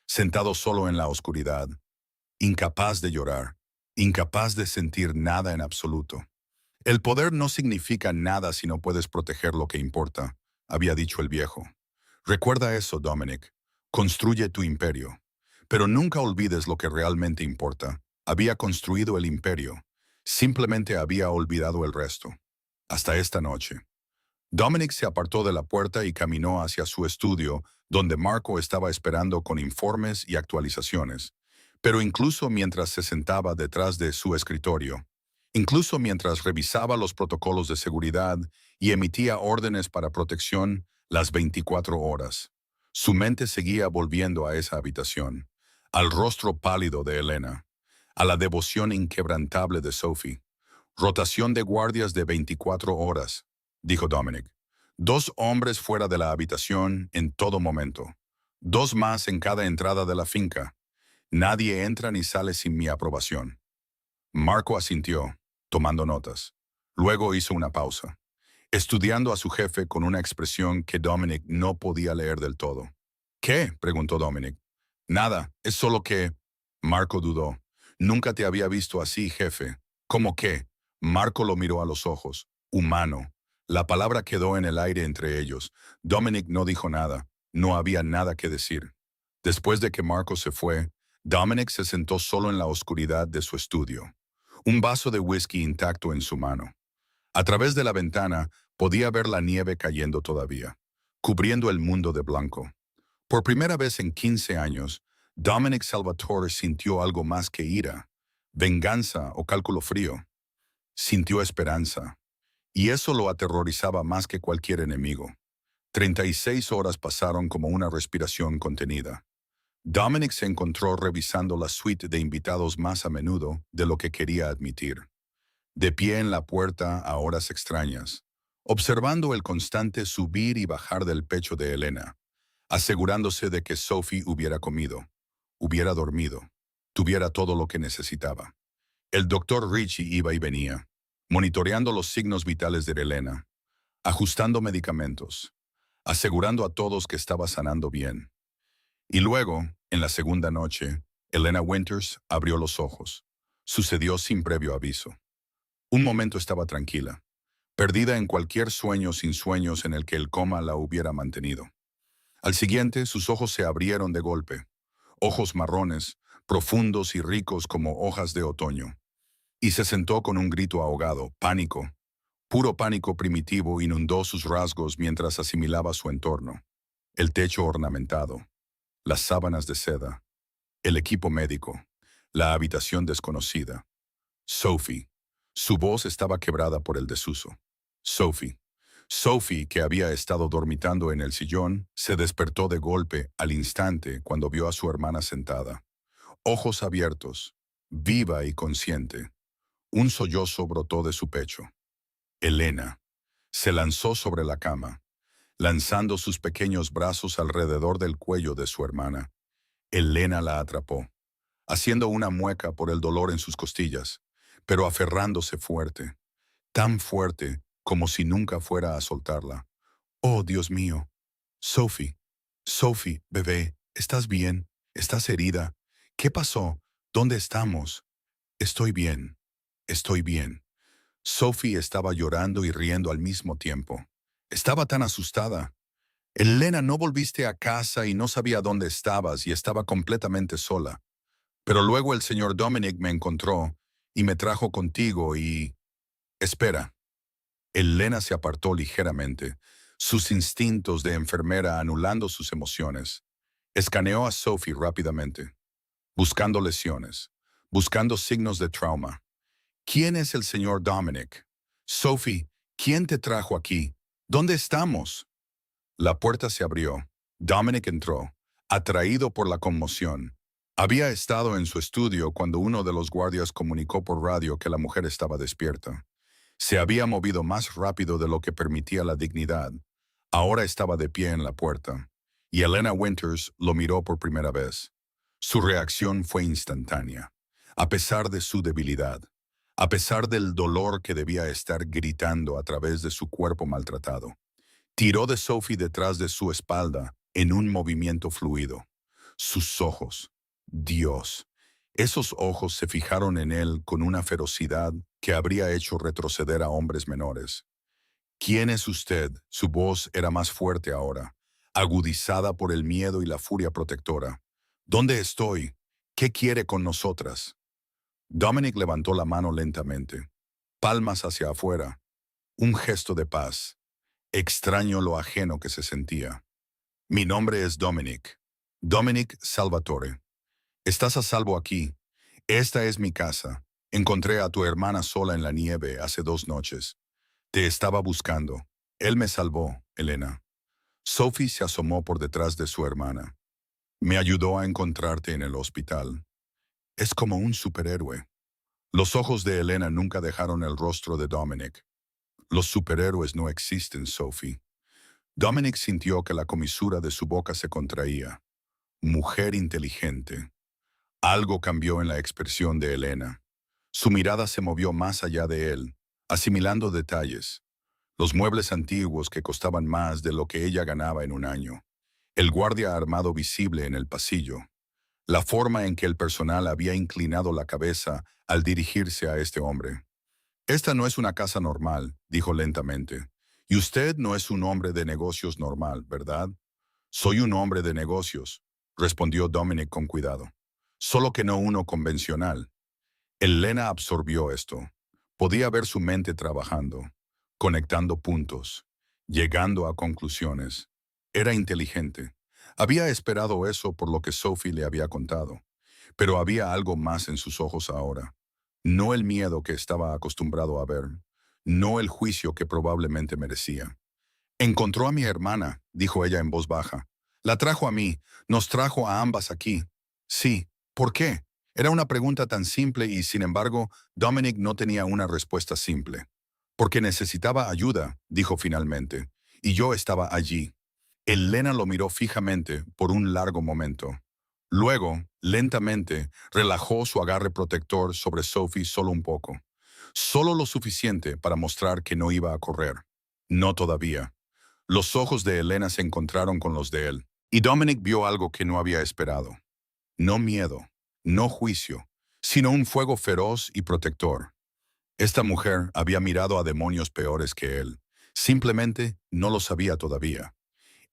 Speaker 1: sentado solo en la oscuridad, incapaz de llorar, incapaz de sentir nada en absoluto. El poder no significa nada si no puedes proteger lo que importa, había dicho el viejo. Recuerda eso, Dominic. Construye tu imperio. Pero nunca olvides lo que realmente importa. Había construido el imperio. Simplemente había olvidado el resto. Hasta esta noche. Dominic se apartó de la puerta y caminó hacia su estudio, donde Marco estaba esperando con informes y actualizaciones. Pero incluso mientras se sentaba detrás de su escritorio, incluso mientras revisaba los protocolos de seguridad y emitía órdenes para protección las 24 horas, su mente seguía volviendo a esa habitación, al rostro pálido de Elena, a la devoción inquebrantable de Sophie. Rotación de guardias de 24 horas, dijo Dominic. 2 hombres fuera de la habitación en todo momento. 2 más en cada entrada de la finca. Nadie entra ni sale sin mi aprobación. Marco asintió, tomando notas. Luego hizo una pausa, estudiando a su jefe con una expresión que Dominic no podía leer del todo. ¿Qué?, preguntó Dominic. Nada, es solo que... Marco dudó. Nunca te había visto así, jefe. ¿Cómo qué? Marco lo miró a los ojos. Humano. La palabra quedó en el aire entre ellos. Dominic no dijo nada. No había nada que decir. Después de que Marco se fue, Dominic se sentó solo en la oscuridad de su estudio, un vaso de whisky intacto en su mano. A través de la ventana podía ver la nieve cayendo todavía, cubriendo el mundo de blanco. Por primera vez en 15 años, Dominic Salvatore sintió algo más que ira, venganza o cálculo frío. Sintió esperanza, y eso lo aterrorizaba más que cualquier enemigo. 36 horas pasaron como una respiración contenida. Dominic se encontró revisando la suite de invitados más a menudo de lo que quería admitir. De pie en la puerta a horas extrañas, observando el constante subir y bajar del pecho de Elena, asegurándose de que Sophie hubiera comido, hubiera dormido, tuviera todo lo que necesitaba. El doctor Richie iba y venía, monitoreando los signos vitales de Elena, ajustando medicamentos, asegurando a todos que estaba sanando bien. Y luego, en la segunda noche, Elena Winters abrió los ojos. Sucedió sin previo aviso. Un momento estaba tranquila, perdida en cualquier sueño sin sueños en el que el coma la hubiera mantenido. Al siguiente, sus ojos se abrieron de golpe, ojos marrones, profundos y ricos como hojas de otoño. Y se sentó con un grito ahogado, pánico. Puro pánico primitivo inundó sus rasgos mientras asimilaba su entorno. El techo ornamentado, las sábanas de seda, el equipo médico, la habitación desconocida. Sophie. Su voz estaba quebrada por el desuso. Sophie. Sophie, que había estado dormitando en el sillón, se despertó de golpe al instante cuando vio a su hermana sentada. Ojos abiertos, viva y consciente. Un sollozo brotó de su pecho. Elena. Se lanzó sobre la cama, lanzando sus pequeños brazos alrededor del cuello de su hermana. Elena la atrapó, haciendo una mueca por el dolor en sus costillas, pero aferrándose fuerte, tan fuerte como si nunca fuera a soltarla. Oh, Dios mío. Sophie, Sophie, bebé, ¿estás bien? ¿Estás herida? ¿Qué pasó? ¿Dónde estamos? Estoy bien. Estoy bien. Sophie estaba llorando y riendo al mismo tiempo. Estaba tan asustada. Elena, no volviste a casa y no sabía dónde estabas y estaba completamente sola. Pero luego el señor Dominic me encontró y me trajo contigo y... Espera. Elena se apartó ligeramente, sus instintos de enfermera anulando sus emociones. Escaneó a Sophie rápidamente, buscando lesiones, buscando signos de trauma. ¿Quién es el señor Dominic? Sophie, ¿quién te trajo aquí? ¿Dónde estamos? La puerta se abrió. Dominic entró, atraído por la conmoción. Había estado en su estudio cuando uno de los guardias comunicó por radio que la mujer estaba despierta. Se había movido más rápido de lo que permitía la dignidad. Ahora estaba de pie en la puerta, y Elena Winters lo miró por primera vez. Su reacción fue instantánea, a pesar de su debilidad, a pesar del dolor que debía estar gritando a través de su cuerpo maltratado. Tiró de Sophie detrás de su espalda en un movimiento fluido. Sus ojos. Dios. Esos ojos se fijaron en él con una ferocidad que habría hecho retroceder a hombres menores. ¿Quién es usted? Su voz era más fuerte ahora, agudizada por el miedo y la furia protectora. ¿Dónde estoy? ¿Qué quiere con nosotras? Dominic levantó la mano lentamente, palmas hacia afuera, un gesto de paz. Extraño lo ajeno que se sentía. Mi nombre es Dominic. Dominic Salvatore. Estás a salvo aquí. Esta es mi casa. Encontré a tu hermana sola en la nieve hace 2 noches. Te estaba buscando. Él me salvó, Elena. Sophie se asomó por detrás de su hermana. Me ayudó a encontrarte en el hospital. Es como un superhéroe. Los ojos de Elena nunca dejaron el rostro de Dominic. Los superhéroes no existen, Sophie. Dominic sintió que la comisura de su boca se contraía. Mujer inteligente. Algo cambió en la expresión de Elena. Su mirada se movió más allá de él, asimilando detalles. Los muebles antiguos que costaban más de lo que ella ganaba en un año. El guardia armado visible en el pasillo. La forma en que el personal había inclinado la cabeza al dirigirse a este hombre. Esta no es una casa normal, dijo lentamente. Y usted no es un hombre de negocios normal, ¿verdad? Soy un hombre de negocios, respondió Dominic con cuidado. Solo que no uno convencional. Elena absorbió esto. Podía ver su mente trabajando, conectando puntos, llegando a conclusiones. Era inteligente. Había esperado eso por lo que Sophie le había contado. Pero había algo más en sus ojos ahora. No el miedo que estaba acostumbrado a ver, no el juicio que probablemente merecía. Encontró a mi hermana, dijo ella en voz baja. La trajo a mí, nos trajo a ambas aquí. Sí, ¿por qué? Era una pregunta tan simple y, sin embargo, Dominic no tenía una respuesta simple. Porque necesitaba ayuda, dijo finalmente, y yo estaba allí. Elena lo miró fijamente por un largo momento. Luego, lentamente, relajó su agarre protector sobre Sophie solo un poco. Solo lo suficiente para mostrar que no iba a correr. No todavía. Los ojos de Elena se encontraron con los de él, y Dominic vio algo que no había esperado. No miedo, no juicio, sino un fuego feroz y protector. Esta mujer había mirado a demonios peores que él. Simplemente no lo sabía todavía.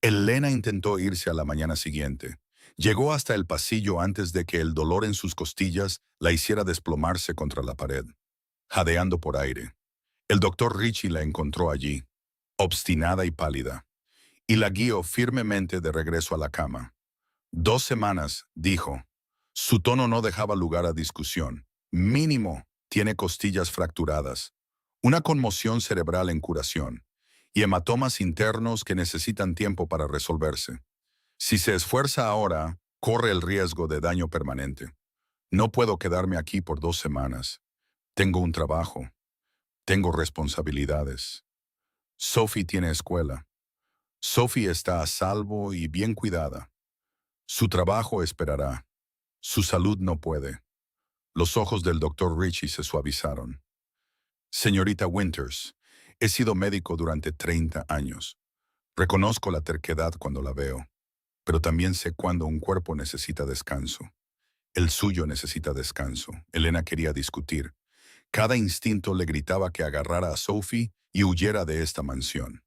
Speaker 1: Elena intentó irse a la mañana siguiente. Llegó hasta el pasillo antes de que el dolor en sus costillas la hiciera desplomarse contra la pared, jadeando por aire. El doctor Richie la encontró allí, obstinada y pálida, y la guió firmemente de regreso a la cama. 2 semanas, dijo. Su tono no dejaba lugar a discusión. Mínimo, tiene costillas fracturadas, una conmoción cerebral en curación, y hematomas internos que necesitan tiempo para resolverse. Si se esfuerza ahora, corre el riesgo de daño permanente. No puedo quedarme aquí por 2 semanas. Tengo un trabajo. Tengo responsabilidades. Sophie tiene escuela. Sophie está a salvo y bien cuidada. Su trabajo esperará. Su salud no puede. Los ojos del doctor Richie se suavizaron. Señorita Winters, he sido médico durante 30 años. Reconozco la terquedad cuando la veo, pero también sé cuando un cuerpo necesita descanso. El suyo necesita descanso. Elena quería discutir. Cada instinto le gritaba que agarrara a Sophie y huyera de esta mansión.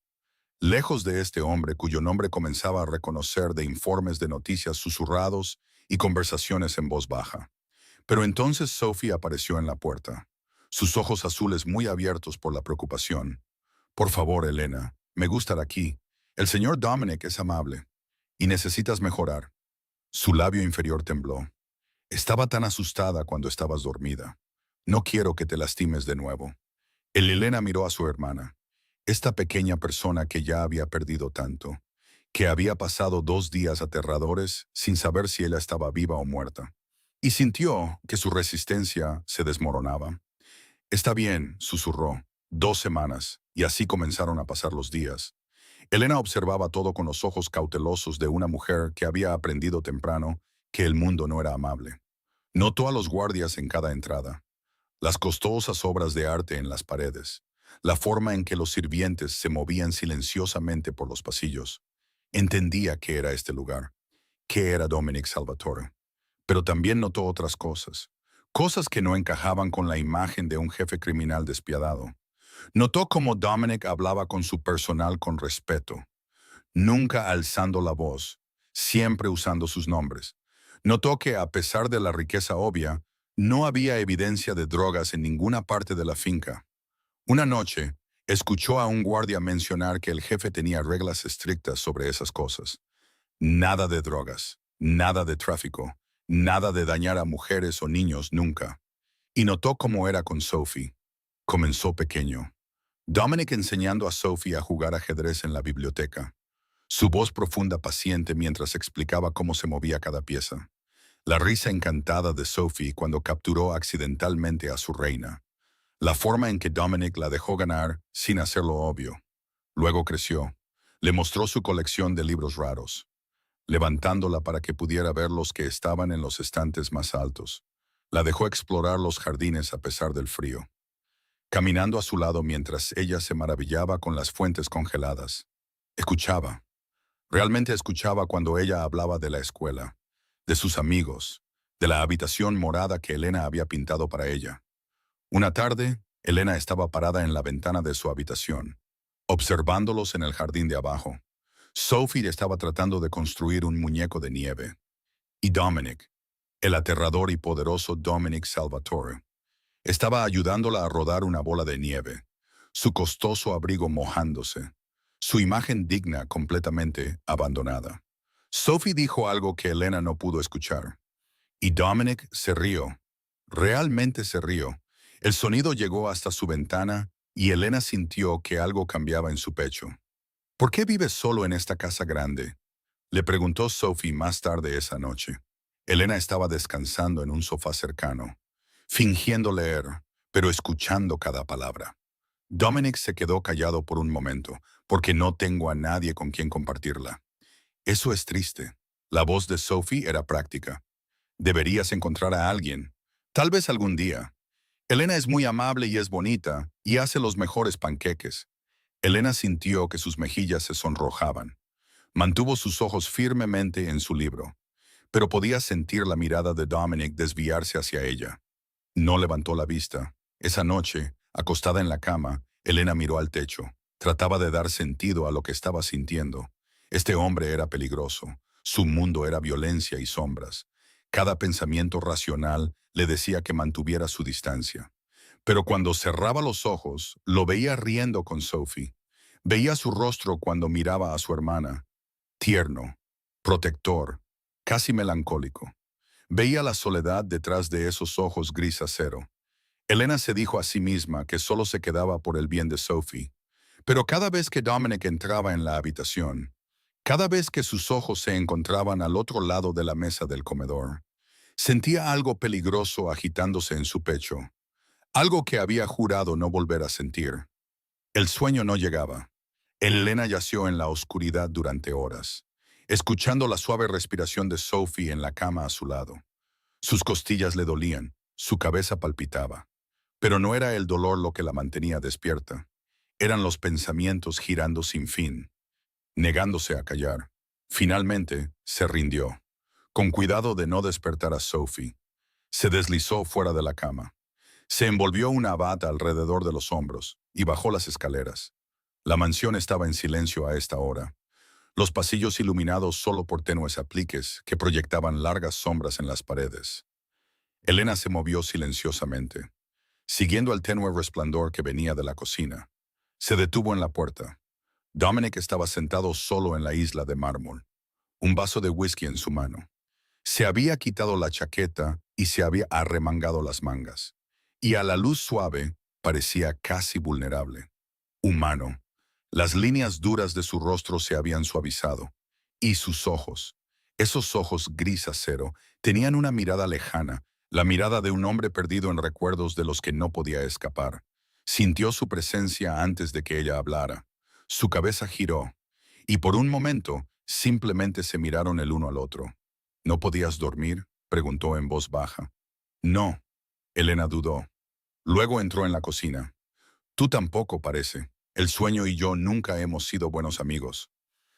Speaker 1: Lejos de este hombre cuyo nombre comenzaba a reconocer de informes de noticias susurrados y conversaciones en voz baja. Pero entonces Sophie apareció en la puerta, sus ojos azules muy abiertos por la preocupación. Por favor, Elena, me gusta aquí. El señor Dominic es amable. Y necesitas mejorar. Su labio inferior tembló. Estaba tan asustada cuando estabas dormida. No quiero que te lastimes de nuevo. Elena miró a su hermana, esta pequeña persona que ya había perdido tanto, que había pasado 2 días aterradores sin saber si ella estaba viva o muerta, y sintió que su resistencia se desmoronaba. Está bien, susurró. 2 semanas, y así comenzaron a pasar los días. Elena observaba todo con los ojos cautelosos de una mujer que había aprendido temprano que el mundo no era amable. Notó a los guardias en cada entrada, las costosas obras de arte en las paredes, la forma en que los sirvientes se movían silenciosamente por los pasillos. Entendía qué era este lugar, qué era Dominic Salvatore. Pero también notó otras cosas, cosas que no encajaban con la imagen de un jefe criminal despiadado. Notó cómo Dominic hablaba con su personal con respeto, nunca alzando la voz, siempre usando sus nombres. Notó que, a pesar de la riqueza obvia, no había evidencia de drogas en ninguna parte de la finca. Una noche, escuchó a un guardia mencionar que el jefe tenía reglas estrictas sobre esas cosas. Nada de drogas, nada de tráfico, nada de dañar a mujeres o niños nunca. Y notó cómo era con Sophie. Comenzó pequeño. Dominic enseñando a Sophie a jugar ajedrez en la biblioteca. Su voz profunda paciente mientras explicaba cómo se movía cada pieza. La risa encantada de Sophie cuando capturó accidentalmente a su reina. La forma en que Dominic la dejó ganar sin hacerlo obvio. Luego creció. Le mostró su colección de libros raros, levantándola para que pudiera ver los que estaban en los estantes más altos. La dejó explorar los jardines a pesar del frío, caminando a su lado mientras ella se maravillaba con las fuentes congeladas. Escuchaba. Realmente escuchaba cuando ella hablaba de la escuela, de sus amigos, de la habitación morada que Elena había pintado para ella. Una tarde, Elena estaba parada en la ventana de su habitación, observándolos en el jardín de abajo. Sophie estaba tratando de construir un muñeco de nieve. Y Dominic, el aterrador y poderoso Dominic Salvatore, estaba ayudándola a rodar una bola de nieve, su costoso abrigo mojándose, su imagen digna completamente abandonada. Sophie dijo algo que Elena no pudo escuchar. Y Dominic se rió. Realmente se rió. El sonido llegó hasta su ventana y Elena sintió que algo cambiaba en su pecho. ¿Por qué vives solo en esta casa grande?, le preguntó Sophie más tarde esa noche. Elena estaba descansando en un sofá cercano, fingiendo leer, pero escuchando cada palabra. Dominic se quedó callado por un momento, porque no tengo a nadie con quien compartirla. Eso es triste. La voz de Sophie era práctica. Deberías encontrar a alguien. Tal vez algún día. Elena es muy amable y es bonita, y hace los mejores panqueques. Elena sintió que sus mejillas se sonrojaban. Mantuvo sus ojos firmemente en su libro, pero podía sentir la mirada de Dominic desviarse hacia ella. No levantó la vista. Esa noche, acostada en la cama, Elena miró al techo. Trataba de dar sentido a lo que estaba sintiendo. Este hombre era peligroso. Su mundo era violencia y sombras. Cada pensamiento racional le decía que mantuviera su distancia. Pero cuando cerraba los ojos, lo veía riendo con Sophie. Veía su rostro cuando miraba a su hermana. Tierno, protector, casi melancólico. Veía la soledad detrás de esos ojos gris acero. Elena se dijo a sí misma que solo se quedaba por el bien de Sophie. Pero cada vez que Dominic entraba en la habitación, cada vez que sus ojos se encontraban al otro lado de la mesa del comedor, sentía algo peligroso agitándose en su pecho, algo que había jurado no volver a sentir. El sueño no llegaba. Elena yació en la oscuridad durante horas, escuchando la suave respiración de Sophie en la cama a su lado. Sus costillas le dolían, su cabeza palpitaba. Pero no era el dolor lo que la mantenía despierta. Eran los pensamientos girando sin fin, negándose a callar. Finalmente, se rindió. Con cuidado de no despertar a Sophie, se deslizó fuera de la cama. Se envolvió una bata alrededor de los hombros y bajó las escaleras. La mansión estaba en silencio a esta hora, los pasillos iluminados solo por tenues apliques que proyectaban largas sombras en las paredes. Elena se movió silenciosamente, siguiendo el tenue resplandor que venía de la cocina. Se detuvo en la puerta. Dominic estaba sentado solo en la isla de mármol, un vaso de whisky en su mano. Se había quitado la chaqueta y se había arremangado las mangas, y a la luz suave parecía casi vulnerable. Humano. Las líneas duras de su rostro se habían suavizado, y sus ojos, esos ojos gris acero, tenían una mirada lejana, la mirada de un hombre perdido en recuerdos de los que no podía escapar. Sintió su presencia antes de que ella hablara. Su cabeza giró, y por un momento simplemente se miraron el uno al otro. ¿No podías dormir?, preguntó en voz baja. No, Elena dudó. Luego entró en la cocina. Tú tampoco, parece. El sueño y yo nunca hemos sido buenos amigos.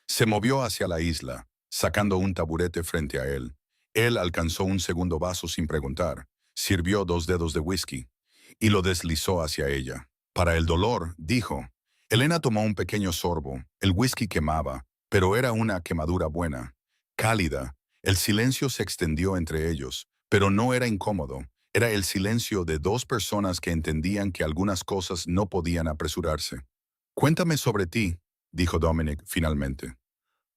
Speaker 1: Se movió hacia la isla, sacando un taburete frente a él. Él alcanzó un segundo vaso sin preguntar, sirvió 2 dedos de whisky y lo deslizó hacia ella. Para el dolor, dijo. Elena tomó un pequeño sorbo. El whisky quemaba, pero era una quemadura buena, cálida. El silencio se extendió entre ellos, pero no era incómodo. Era el silencio de dos personas que entendían que algunas cosas no podían apresurarse. Cuéntame sobre ti, dijo Dominic finalmente.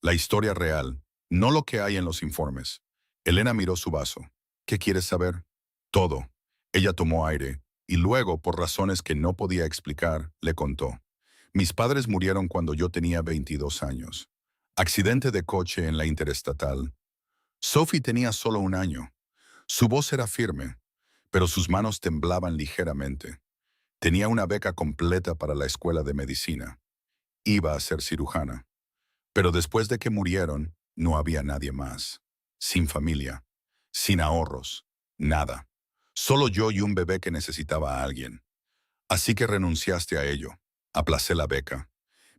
Speaker 1: La historia real, no lo que hay en los informes. Elena miró su vaso. ¿Qué quieres saber? Todo. Ella tomó aire, y luego, por razones que no podía explicar, le contó. Mis padres murieron cuando yo tenía 22 años. Accidente de coche en la interestatal. Sophie tenía solo 1 año. Su voz era firme, pero sus manos temblaban ligeramente. Tenía una beca completa para la escuela de medicina. Iba a ser cirujana. Pero después de que murieron, no había nadie más. Sin familia, sin ahorros, nada. Solo yo y un bebé que necesitaba a alguien. Así que renunciaste a ello. Aplacé la beca.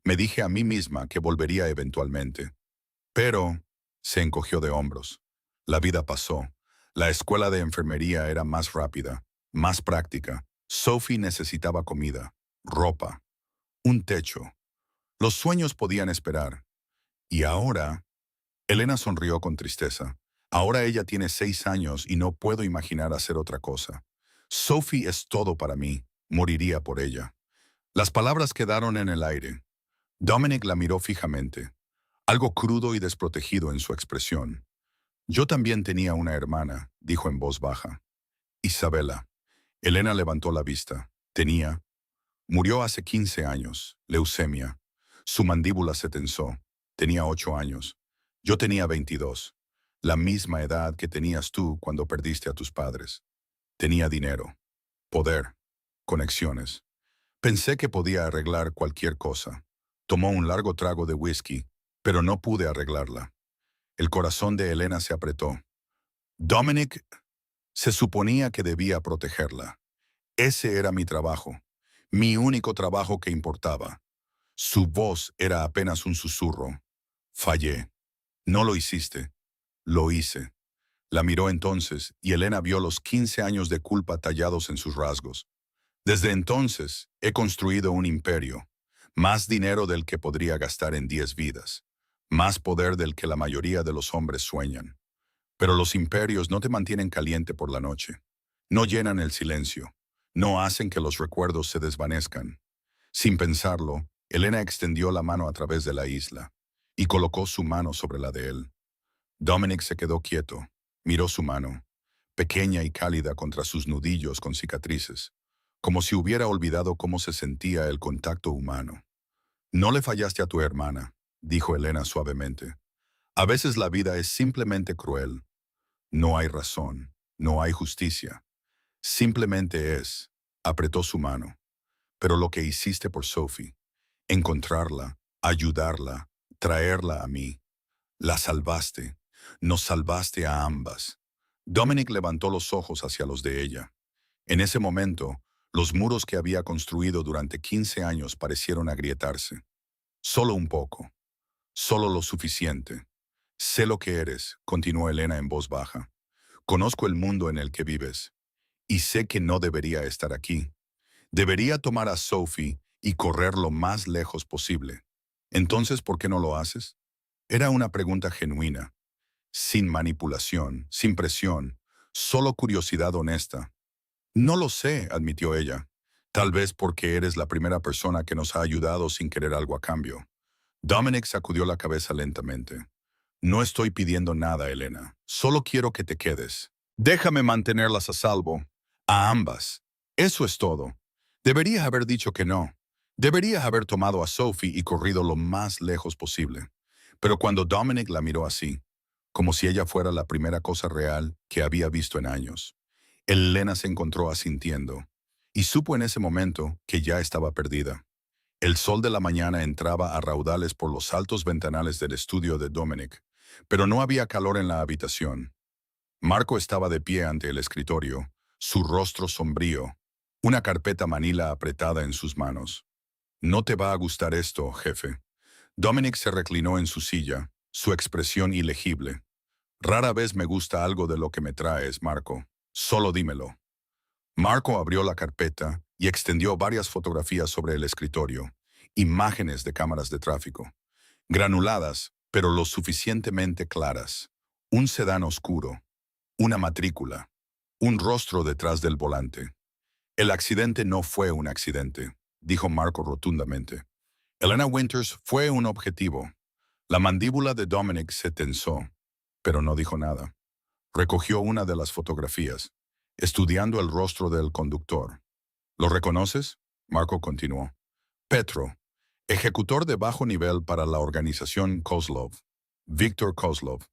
Speaker 1: Me dije a mí misma que volvería eventualmente. Pero se encogió de hombros. La vida pasó. La escuela de enfermería era más rápida, más práctica. Sophie necesitaba comida, ropa, un techo. Los sueños podían esperar. Y ahora, Elena sonrió con tristeza. Ahora ella tiene 6 años y no puedo imaginar hacer otra cosa. Sophie es todo para mí. Moriría por ella. Las palabras quedaron en el aire. Dominic la miró fijamente, algo crudo y desprotegido en su expresión. Yo también tenía una hermana, dijo en voz baja. Isabela. Elena levantó la vista. Murió hace 15 años, leucemia. Su mandíbula se tensó. Tenía 8 años. Yo tenía 22. La misma edad que tenías tú cuando perdiste a tus padres. Tenía dinero, poder, conexiones. Pensé que podía arreglar cualquier cosa. Tomó un largo trago de whisky, pero no pude arreglarla. El corazón de Elena se apretó. Dominic, se suponía que debía protegerla. Ese era mi trabajo, mi único trabajo que importaba. Su voz era apenas un susurro. Fallé. No lo hiciste. Lo hice. La miró entonces y Elena vio los 15 años de culpa tallados en sus rasgos. Desde entonces he construido un imperio. Más dinero del que podría gastar en 10 vidas. Más poder del que la mayoría de los hombres sueñan. Pero los imperios no te mantienen caliente por la noche. No llenan el silencio. No hacen que los recuerdos se desvanezcan. Sin pensarlo, Elena extendió la mano a través de la isla y colocó su mano sobre la de él. Dominic se quedó quieto, miró su mano, pequeña y cálida contra sus nudillos con cicatrices, como si hubiera olvidado cómo se sentía el contacto humano. No le fallaste a tu hermana, dijo Elena suavemente. A veces la vida es simplemente cruel. No hay razón, no hay justicia. Simplemente es. Apretó su mano. Pero lo que hiciste por Sophie, encontrarla, ayudarla, traerla a mí, la salvaste, nos salvaste a ambas. Dominic levantó los ojos hacia los de ella. En ese momento, los muros que había construido durante 15 años parecieron agrietarse. Solo un poco, solo lo suficiente. Sé lo que eres, continuó Elena en voz baja. Conozco el mundo en el que vives, y sé que no debería estar aquí. Debería tomar a Sophie y correr lo más lejos posible. Entonces, ¿por qué no lo haces? Era una pregunta genuina, sin manipulación, sin presión, solo curiosidad honesta. No lo sé, admitió ella. Tal vez porque eres la primera persona que nos ha ayudado sin querer algo a cambio. Dominic sacudió la cabeza lentamente. No estoy pidiendo nada, Elena. Solo quiero que te quedes. Déjame mantenerlas a salvo. A ambas. Eso es todo. Deberías haber dicho que no. Deberías haber tomado a Sophie y corrido lo más lejos posible. Pero cuando Dominic la miró así, como si ella fuera la primera cosa real que había visto en años, Elena se encontró asintiendo y supo en ese momento que ya estaba perdida. El sol de la mañana entraba a raudales por los altos ventanales del estudio de Dominic, pero no había calor en la habitación. Marco estaba de pie ante el escritorio, su rostro sombrío, una carpeta manila apretada en sus manos. No te va a gustar esto, jefe. Dominic se reclinó en su silla, su expresión ilegible. Rara vez me gusta algo de lo que me traes, Marco. Solo dímelo. Marco abrió la carpeta y extendió varias fotografías sobre el escritorio, imágenes de cámaras de tráfico, granuladas, pero lo suficientemente claras. Un sedán oscuro, una matrícula, un rostro detrás del volante. El accidente no fue un accidente, dijo Marco rotundamente. Elena Winters fue un objetivo. La mandíbula de Dominic se tensó, pero no dijo nada. Recogió una de las fotografías, estudiando el rostro del conductor. ¿Lo reconoces? Marco continuó. Petro, ejecutor de bajo nivel para la organización Kozlov. Víctor Kozlov.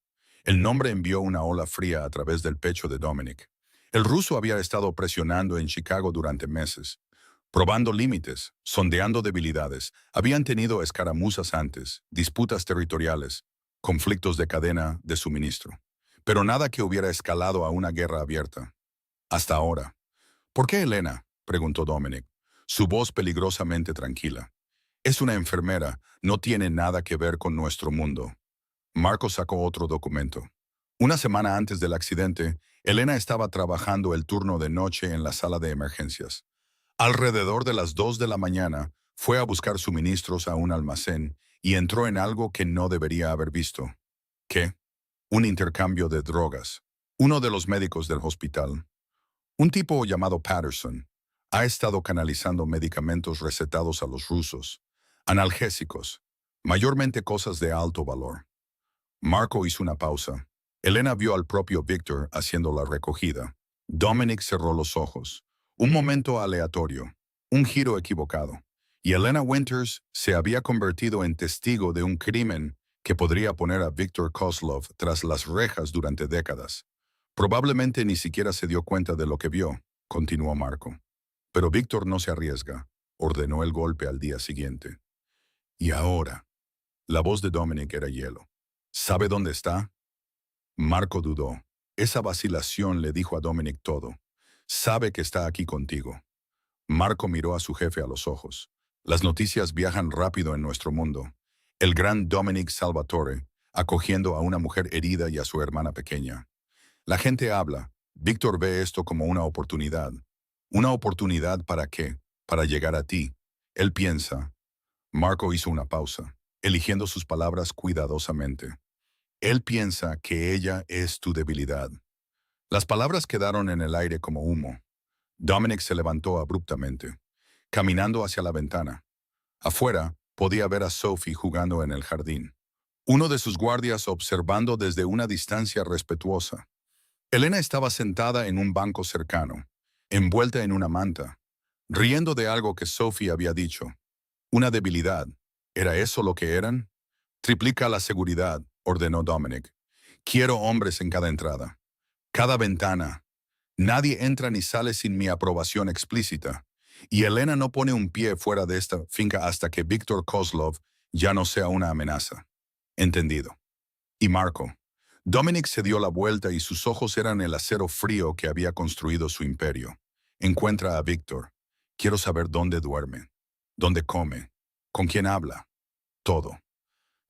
Speaker 1: El nombre envió una ola fría a través del pecho de Dominic. El ruso había estado presionando en Chicago durante meses, probando límites, sondeando debilidades. Habían tenido escaramuzas antes, disputas territoriales, conflictos de cadena de suministro. Pero nada que hubiera escalado a una guerra abierta. Hasta ahora. ¿Por qué Elena? Preguntó Dominic, su voz peligrosamente tranquila. Es una enfermera, no tiene nada que ver con nuestro mundo. Marco sacó otro documento. Una semana antes del accidente, Elena estaba trabajando el turno de noche en la sala de emergencias. Alrededor de las 2 de la mañana, fue a buscar suministros a un almacén y entró en algo que no debería haber visto. ¿Qué? Un intercambio de drogas. Uno de los médicos del hospital, un tipo llamado Patterson, ha estado canalizando medicamentos recetados a los rusos, analgésicos, mayormente cosas de alto valor. Marco hizo una pausa. Elena vio al propio Víctor haciendo la recogida. Dominic cerró los ojos. Un momento aleatorio, un giro equivocado. Y Elena Winters se había convertido en testigo de un crimen que podría poner a Víctor Kozlov tras las rejas durante décadas. Probablemente ni siquiera se dio cuenta de lo que vio, continuó Marco. Pero Víctor no se arriesga, ordenó el golpe al día siguiente. Y ahora, la voz de Dominic era hielo. ¿Sabe dónde está? Marco dudó. Esa vacilación le dijo a Dominic todo. Sabe que está aquí contigo. Marco miró a su jefe a los ojos. Las noticias viajan rápido en nuestro mundo. El gran Dominic Salvatore, acogiendo a una mujer herida y a su hermana pequeña. La gente habla. Víctor ve esto como una oportunidad. ¿Una oportunidad para qué? Para llegar a ti. Él piensa. Marco hizo una pausa, eligiendo sus palabras cuidadosamente. Él piensa que ella es tu debilidad. Las palabras quedaron en el aire como humo. Dominic se levantó abruptamente, caminando hacia la ventana. Afuera, podía ver a Sophie jugando en el jardín. Uno de sus guardias observando desde una distancia respetuosa. Elena estaba sentada en un banco cercano, envuelta en una manta, riendo de algo que Sophie había dicho. Una debilidad. ¿Era eso lo que eran? Triplica la seguridad, ordenó Dominic. Quiero hombres en cada entrada. Cada ventana. Nadie entra ni sale sin mi aprobación explícita. Y Elena no pone un pie fuera de esta finca hasta que Víctor Kozlov ya no sea una amenaza. Entendido. Y Marco. Dominic se dio la vuelta y sus ojos eran el acero frío que había construido su imperio. Encuentra a Víctor. Quiero saber dónde duerme, dónde come, con quién habla. Todo.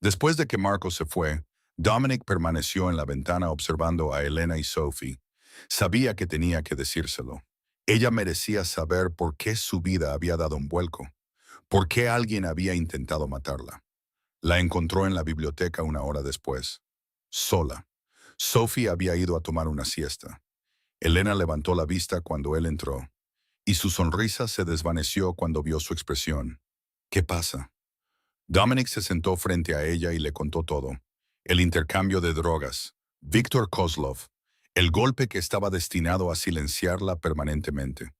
Speaker 1: Después de que Marco se fue, Dominic permaneció en la ventana observando a Elena y Sophie. Sabía que tenía que decírselo. Ella merecía saber por qué su vida había dado un vuelco, por qué alguien había intentado matarla. La encontró en la biblioteca una hora después, sola. Sophie había ido a tomar una siesta. Elena levantó la vista cuando él entró, y su sonrisa se desvaneció cuando vio su expresión. ¿Qué pasa? Dominic se sentó frente a ella y le contó todo. El intercambio de drogas, Víctor Kozlov, el golpe que estaba destinado a silenciarla permanentemente.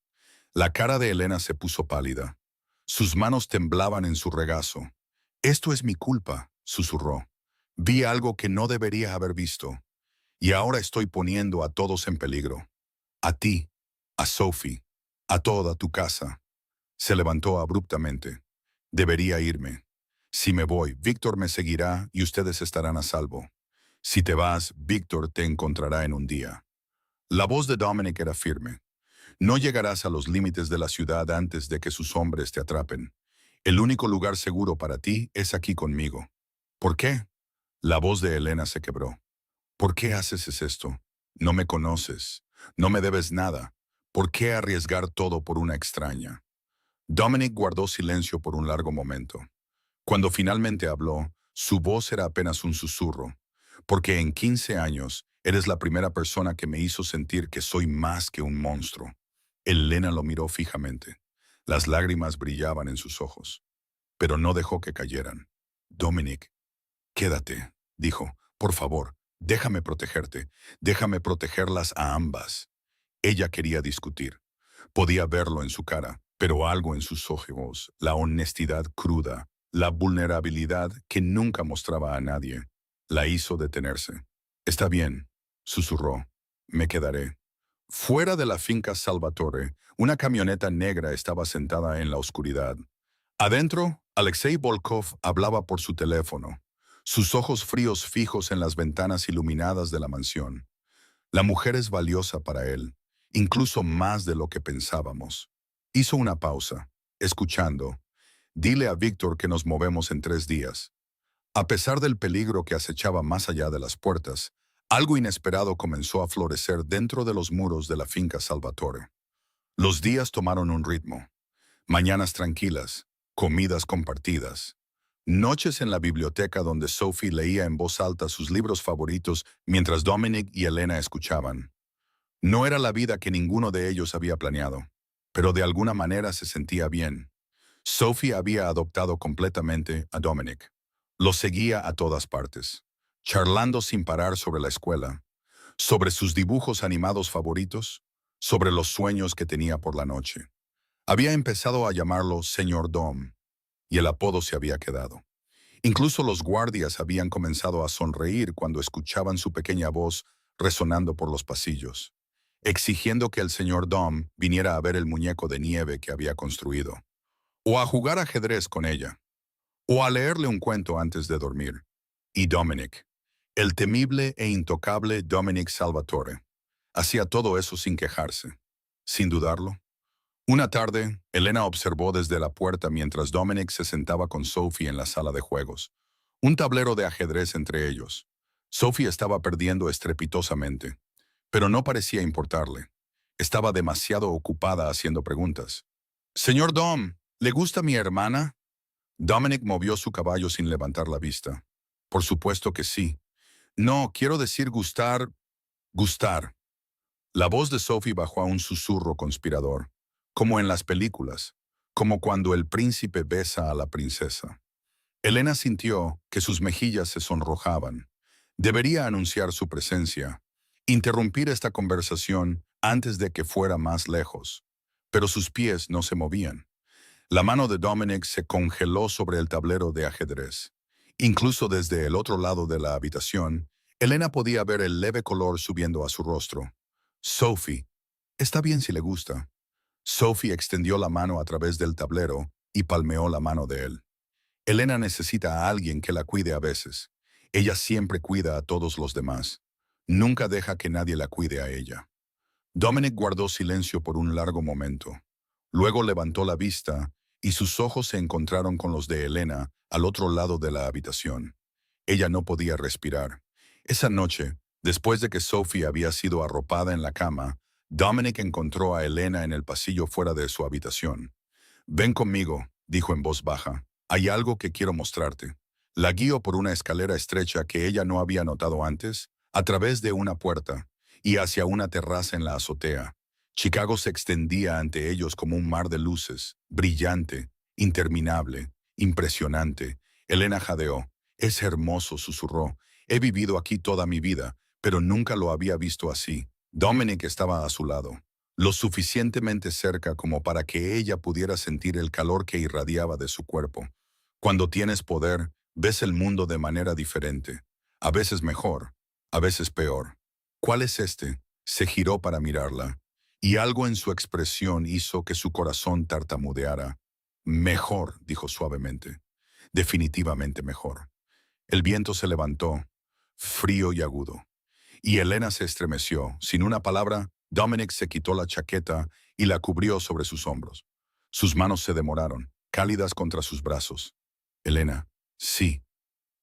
Speaker 1: La cara de Elena se puso pálida. Sus manos temblaban en su regazo. «Esto es mi culpa», susurró. «Vi algo que no debería haber visto. Y ahora estoy poniendo a todos en peligro. A ti, a Sophie, a toda tu casa». Se levantó abruptamente. «Debería irme. Si me voy, Víctor me seguirá y ustedes estarán a salvo. Si te vas, Víctor te encontrará en un día». La voz de Dominic era firme. «No llegarás a los límites de la ciudad antes de que sus hombres te atrapen. El único lugar seguro para ti es aquí conmigo». «¿Por qué?» La voz de Elena se quebró. «¿Por qué haces esto? No me conoces. No me debes nada. ¿Por qué arriesgar todo por una extraña?» Dominic guardó silencio por un largo momento. Cuando finalmente habló, su voz era apenas un susurro. «Porque en 15 años eres la primera persona que me hizo sentir que soy más que un monstruo». Elena lo miró fijamente. Las lágrimas brillaban en sus ojos, pero no dejó que cayeran. «Dominic, quédate», dijo. «Por favor, déjame protegerte. Déjame protegerlas a ambas». Ella quería discutir. Podía verlo en su cara, pero algo en sus ojos, la honestidad cruda, la vulnerabilidad que nunca mostraba a nadie, la hizo detenerse. «Está bien», susurró. «Me quedaré». Fuera de la finca Salvatore, una camioneta negra estaba sentada en la oscuridad. Adentro, Alexei Volkov hablaba por su teléfono, sus ojos fríos fijos en las ventanas iluminadas de la mansión. La mujer es valiosa para él, incluso más de lo que pensábamos. Hizo una pausa, escuchando. «Dile a Víctor que nos movemos en 3 días». A pesar del peligro que acechaba más allá de las puertas, algo inesperado comenzó a florecer dentro de los muros de la finca Salvatore. Los días tomaron un ritmo. Mañanas tranquilas, comidas compartidas, noches en la biblioteca donde Sophie leía en voz alta sus libros favoritos mientras Dominic y Elena escuchaban. No era la vida que ninguno de ellos había planeado, pero de alguna manera se sentía bien. Sophie había adoptado completamente a Dominic. Lo seguía a todas partes, charlando sin parar sobre la escuela, sobre sus dibujos animados favoritos, sobre los sueños que tenía por la noche. Había empezado a llamarlo Señor Dom, y el apodo se había quedado. Incluso los guardias habían comenzado a sonreír cuando escuchaban su pequeña voz resonando por los pasillos, exigiendo que el señor Dom viniera a ver el muñeco de nieve que había construido, o a jugar ajedrez con ella, o a leerle un cuento antes de dormir. Y Dominic, el temible e intocable Dominic Salvatore, hacía todo eso sin quejarse, sin dudarlo. Una tarde, Elena observó desde la puerta mientras Dominic se sentaba con Sophie en la sala de juegos. Un tablero de ajedrez entre ellos. Sophie estaba perdiendo estrepitosamente, pero no parecía importarle. Estaba demasiado ocupada haciendo preguntas. «Señor Dom, ¿le gusta mi hermana?» Dominic movió su caballo sin levantar la vista. «Por supuesto que sí. No, quiero decir gustar, gustar». La voz de Sophie bajó a un susurro conspirador, como en las películas, como cuando el príncipe besa a la princesa. Elena sintió que sus mejillas se sonrojaban. Debería anunciar su presencia, interrumpir esta conversación antes de que fuera más lejos. Pero sus pies no se movían. La mano de Dominic se congeló sobre el tablero de ajedrez. Incluso desde el otro lado de la habitación, Elena podía ver el leve color subiendo a su rostro. Sophie, está bien si le gusta. Sophie extendió la mano a través del tablero y palmeó la mano de él. Elena necesita a alguien que la cuide a veces. Ella siempre cuida a todos los demás. Nunca deja que nadie la cuide a ella. Dominic guardó silencio por un largo momento. Luego levantó la vista y sus ojos se encontraron con los de Elena al otro lado de la habitación. Ella no podía respirar. Esa noche, después de que Sophie había sido arropada en la cama, Dominic encontró a Elena en el pasillo fuera de su habitación. «Ven conmigo», dijo en voz baja. «Hay algo que quiero mostrarte». La guió por una escalera estrecha que ella no había notado antes, a través de una puerta, y hacia una terraza en la azotea. Chicago se extendía ante ellos como un mar de luces, brillante, interminable, impresionante. Elena jadeó. «Es hermoso», susurró. «He vivido aquí toda mi vida, pero nunca lo había visto así». Dominic estaba a su lado, lo suficientemente cerca como para que ella pudiera sentir el calor que irradiaba de su cuerpo. Cuando tienes poder, ves el mundo de manera diferente. A veces mejor, a veces peor. «¿Cuál es este?». Se giró para mirarla, y algo en su expresión hizo que su corazón tartamudeara. «Mejor», dijo suavemente. «Definitivamente mejor». El viento se levantó, frío y agudo, y Elena se estremeció. Sin una palabra, Dominic se quitó la chaqueta y la cubrió sobre sus hombros. Sus manos se demoraron, cálidas contra sus brazos. «Elena, sí».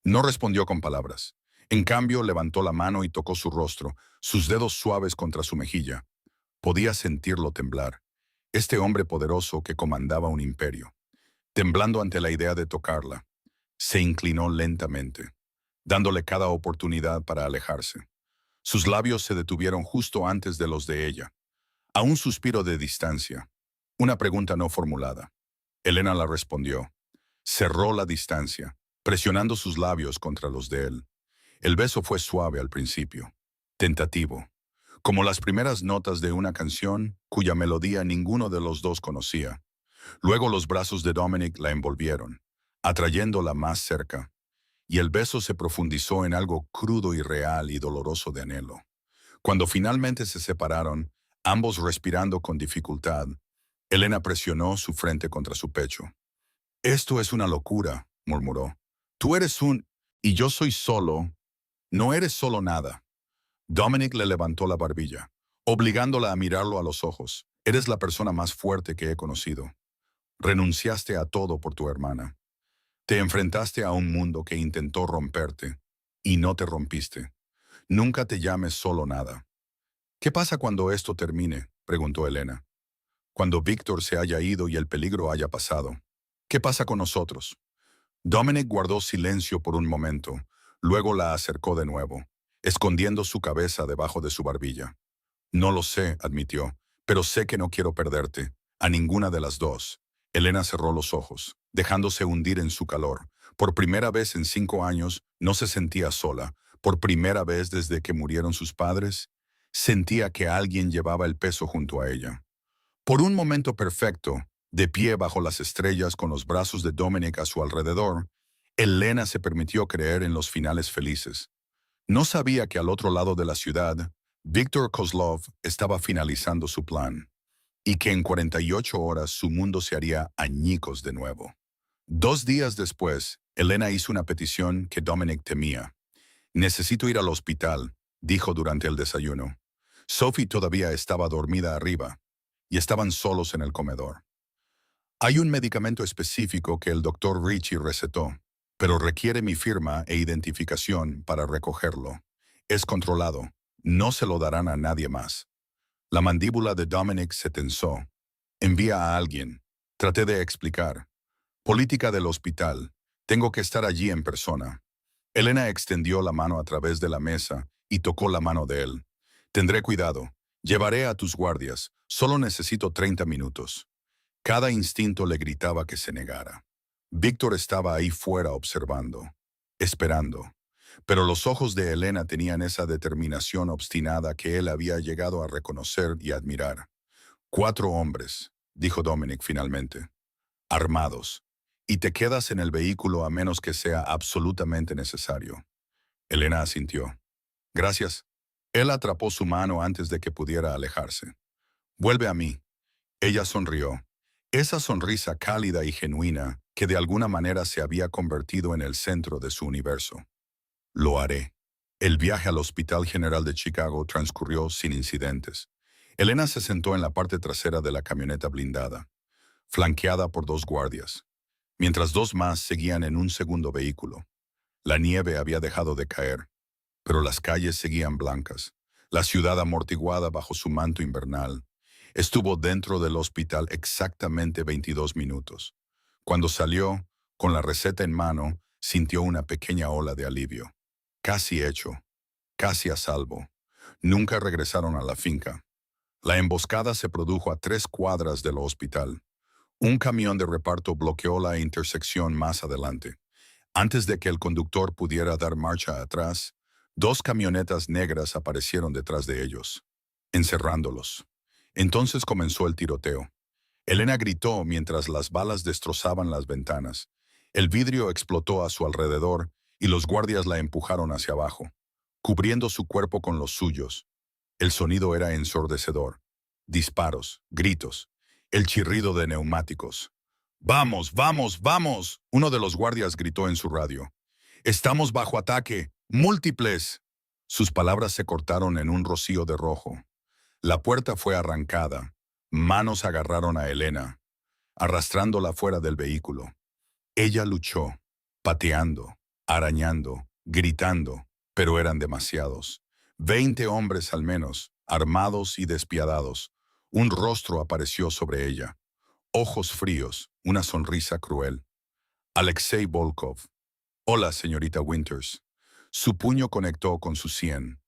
Speaker 1: No respondió con palabras. En cambio, levantó la mano y tocó su rostro, sus dedos suaves contra su mejilla. Podía sentirlo temblar. Este hombre poderoso que comandaba un imperio. Temblando ante la idea de tocarla, se inclinó lentamente, dándole cada oportunidad para alejarse. Sus labios se detuvieron justo antes de los de ella. A un suspiro de distancia. Una pregunta no formulada. Elena la respondió. Cerró la distancia, presionando sus labios contra los de él. El beso fue suave al principio, tentativo, como las primeras notas de una canción cuya melodía ninguno de los dos conocía. Luego los brazos de Dominic la envolvieron, atrayéndola más cerca, y el beso se profundizó en algo crudo y real y doloroso de anhelo. Cuando finalmente se separaron, ambos respirando con dificultad, Elena presionó su frente contra su pecho. «Esto es una locura», murmuró. «Tú eres un... y yo soy solo... no eres solo nada». Dominic le levantó la barbilla, obligándola a mirarlo a los ojos. «Eres la persona más fuerte que he conocido. Renunciaste a todo por tu hermana. Te enfrentaste a un mundo que intentó romperte, y no te rompiste. Nunca te llames solo nada». «¿Qué pasa cuando esto termine?», preguntó Elena. «Cuando Víctor se haya ido y el peligro haya pasado. ¿Qué pasa con nosotros?». Dominic guardó silencio por un momento, luego la acercó de nuevo, escondiendo su cabeza debajo de su barbilla. «No lo sé», admitió, «pero sé que no quiero perderte, a ninguna de las dos». Elena cerró los ojos, dejándose hundir en su calor. Por primera vez en 5 años no se sentía sola. Por primera vez desde que murieron sus padres, sentía que alguien llevaba el peso junto a ella. Por un momento perfecto, de pie bajo las estrellas con los brazos de Dominic a su alrededor, Elena se permitió creer en los finales felices. No sabía que al otro lado de la ciudad, Víctor Kozlov estaba finalizando su plan, y que en 48 horas su mundo se haría añicos de nuevo. 2 días después, Elena hizo una petición que Dominic temía. «Necesito ir al hospital», dijo durante el desayuno. Sophie todavía estaba dormida arriba. y estaban solos en el comedor. Hay un medicamento específico que el doctor Ritchie recetó, pero requiere mi firma e identificación para recogerlo. Es controlado. No se lo darán a nadie más. La mandíbula de Dominic se tensó. Envía a alguien. Traté de explicar. Política del hospital. Tengo que estar allí en persona. Elena extendió la mano a través de la mesa y tocó la mano de él. Tendré cuidado. Llevaré a tus guardias. Solo necesito 30 minutos. Cada instinto le gritaba que se negara. Víctor estaba ahí fuera observando, esperando. Pero los ojos de Elena tenían esa determinación obstinada que él había llegado a reconocer y admirar. 4 hombres, dijo Dominic finalmente, armados, y te quedas en el vehículo a menos que sea absolutamente necesario. Elena asintió. Gracias. Él atrapó su mano antes de que pudiera alejarse. Vuelve a mí. Ella sonrió. Esa sonrisa cálida y genuina que de alguna manera se había convertido en el centro de su universo. Lo haré. El viaje al Hospital General de Chicago transcurrió sin incidentes. Elena se sentó en la parte trasera de la camioneta blindada, flanqueada por 2 guardias, mientras 2 más seguían en un segundo vehículo. La nieve había dejado de caer, pero las calles seguían blancas, la ciudad amortiguada bajo su manto invernal. Estuvo dentro del hospital exactamente 22 minutos. Cuando salió, con la receta en mano, sintió una pequeña ola de alivio. Casi hecho, casi a salvo. Nunca regresaron a la finca. La emboscada se produjo a 3 cuadras del hospital. Un camión de reparto bloqueó la intersección más adelante. Antes de que el conductor pudiera dar marcha atrás, 2 camionetas negras aparecieron detrás de ellos, encerrándolos. Entonces comenzó el tiroteo. Elena gritó mientras las balas destrozaban las ventanas. El vidrio explotó a su alrededor y los guardias la empujaron hacia abajo, cubriendo su cuerpo con los suyos. El sonido era ensordecedor. Disparos, gritos, el chirrido de neumáticos. ¡Vamos, vamos, vamos!, uno de los guardias gritó en su radio. ¡Estamos bajo ataque! ¡Múltiples! Sus palabras se cortaron en un rocío de rojo. La puerta fue arrancada. Manos agarraron a Elena, arrastrándola fuera del vehículo. Ella luchó, pateando, arañando, gritando, pero eran demasiados. 20 hombres al menos, armados y despiadados. Un rostro apareció sobre ella. Ojos fríos, una sonrisa cruel. Alexei Volkov. Hola, señorita Winters. Su puño conectó con su sien,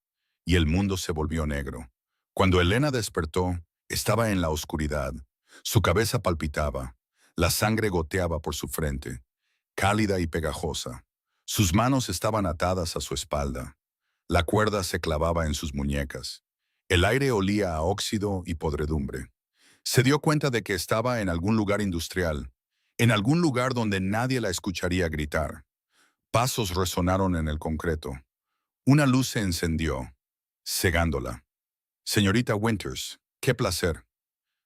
Speaker 1: y el mundo se volvió negro. Cuando Elena despertó, estaba en la oscuridad. Su cabeza palpitaba. La sangre goteaba por su frente, cálida y pegajosa. Sus manos estaban atadas a su espalda. La cuerda se clavaba en sus muñecas. El aire olía a óxido y podredumbre. Se dio cuenta de que estaba en algún lugar industrial, en algún lugar donde nadie la escucharía gritar. Pasos resonaron en el concreto. Una luz se encendió, cegándola. Señorita Winters, qué placer.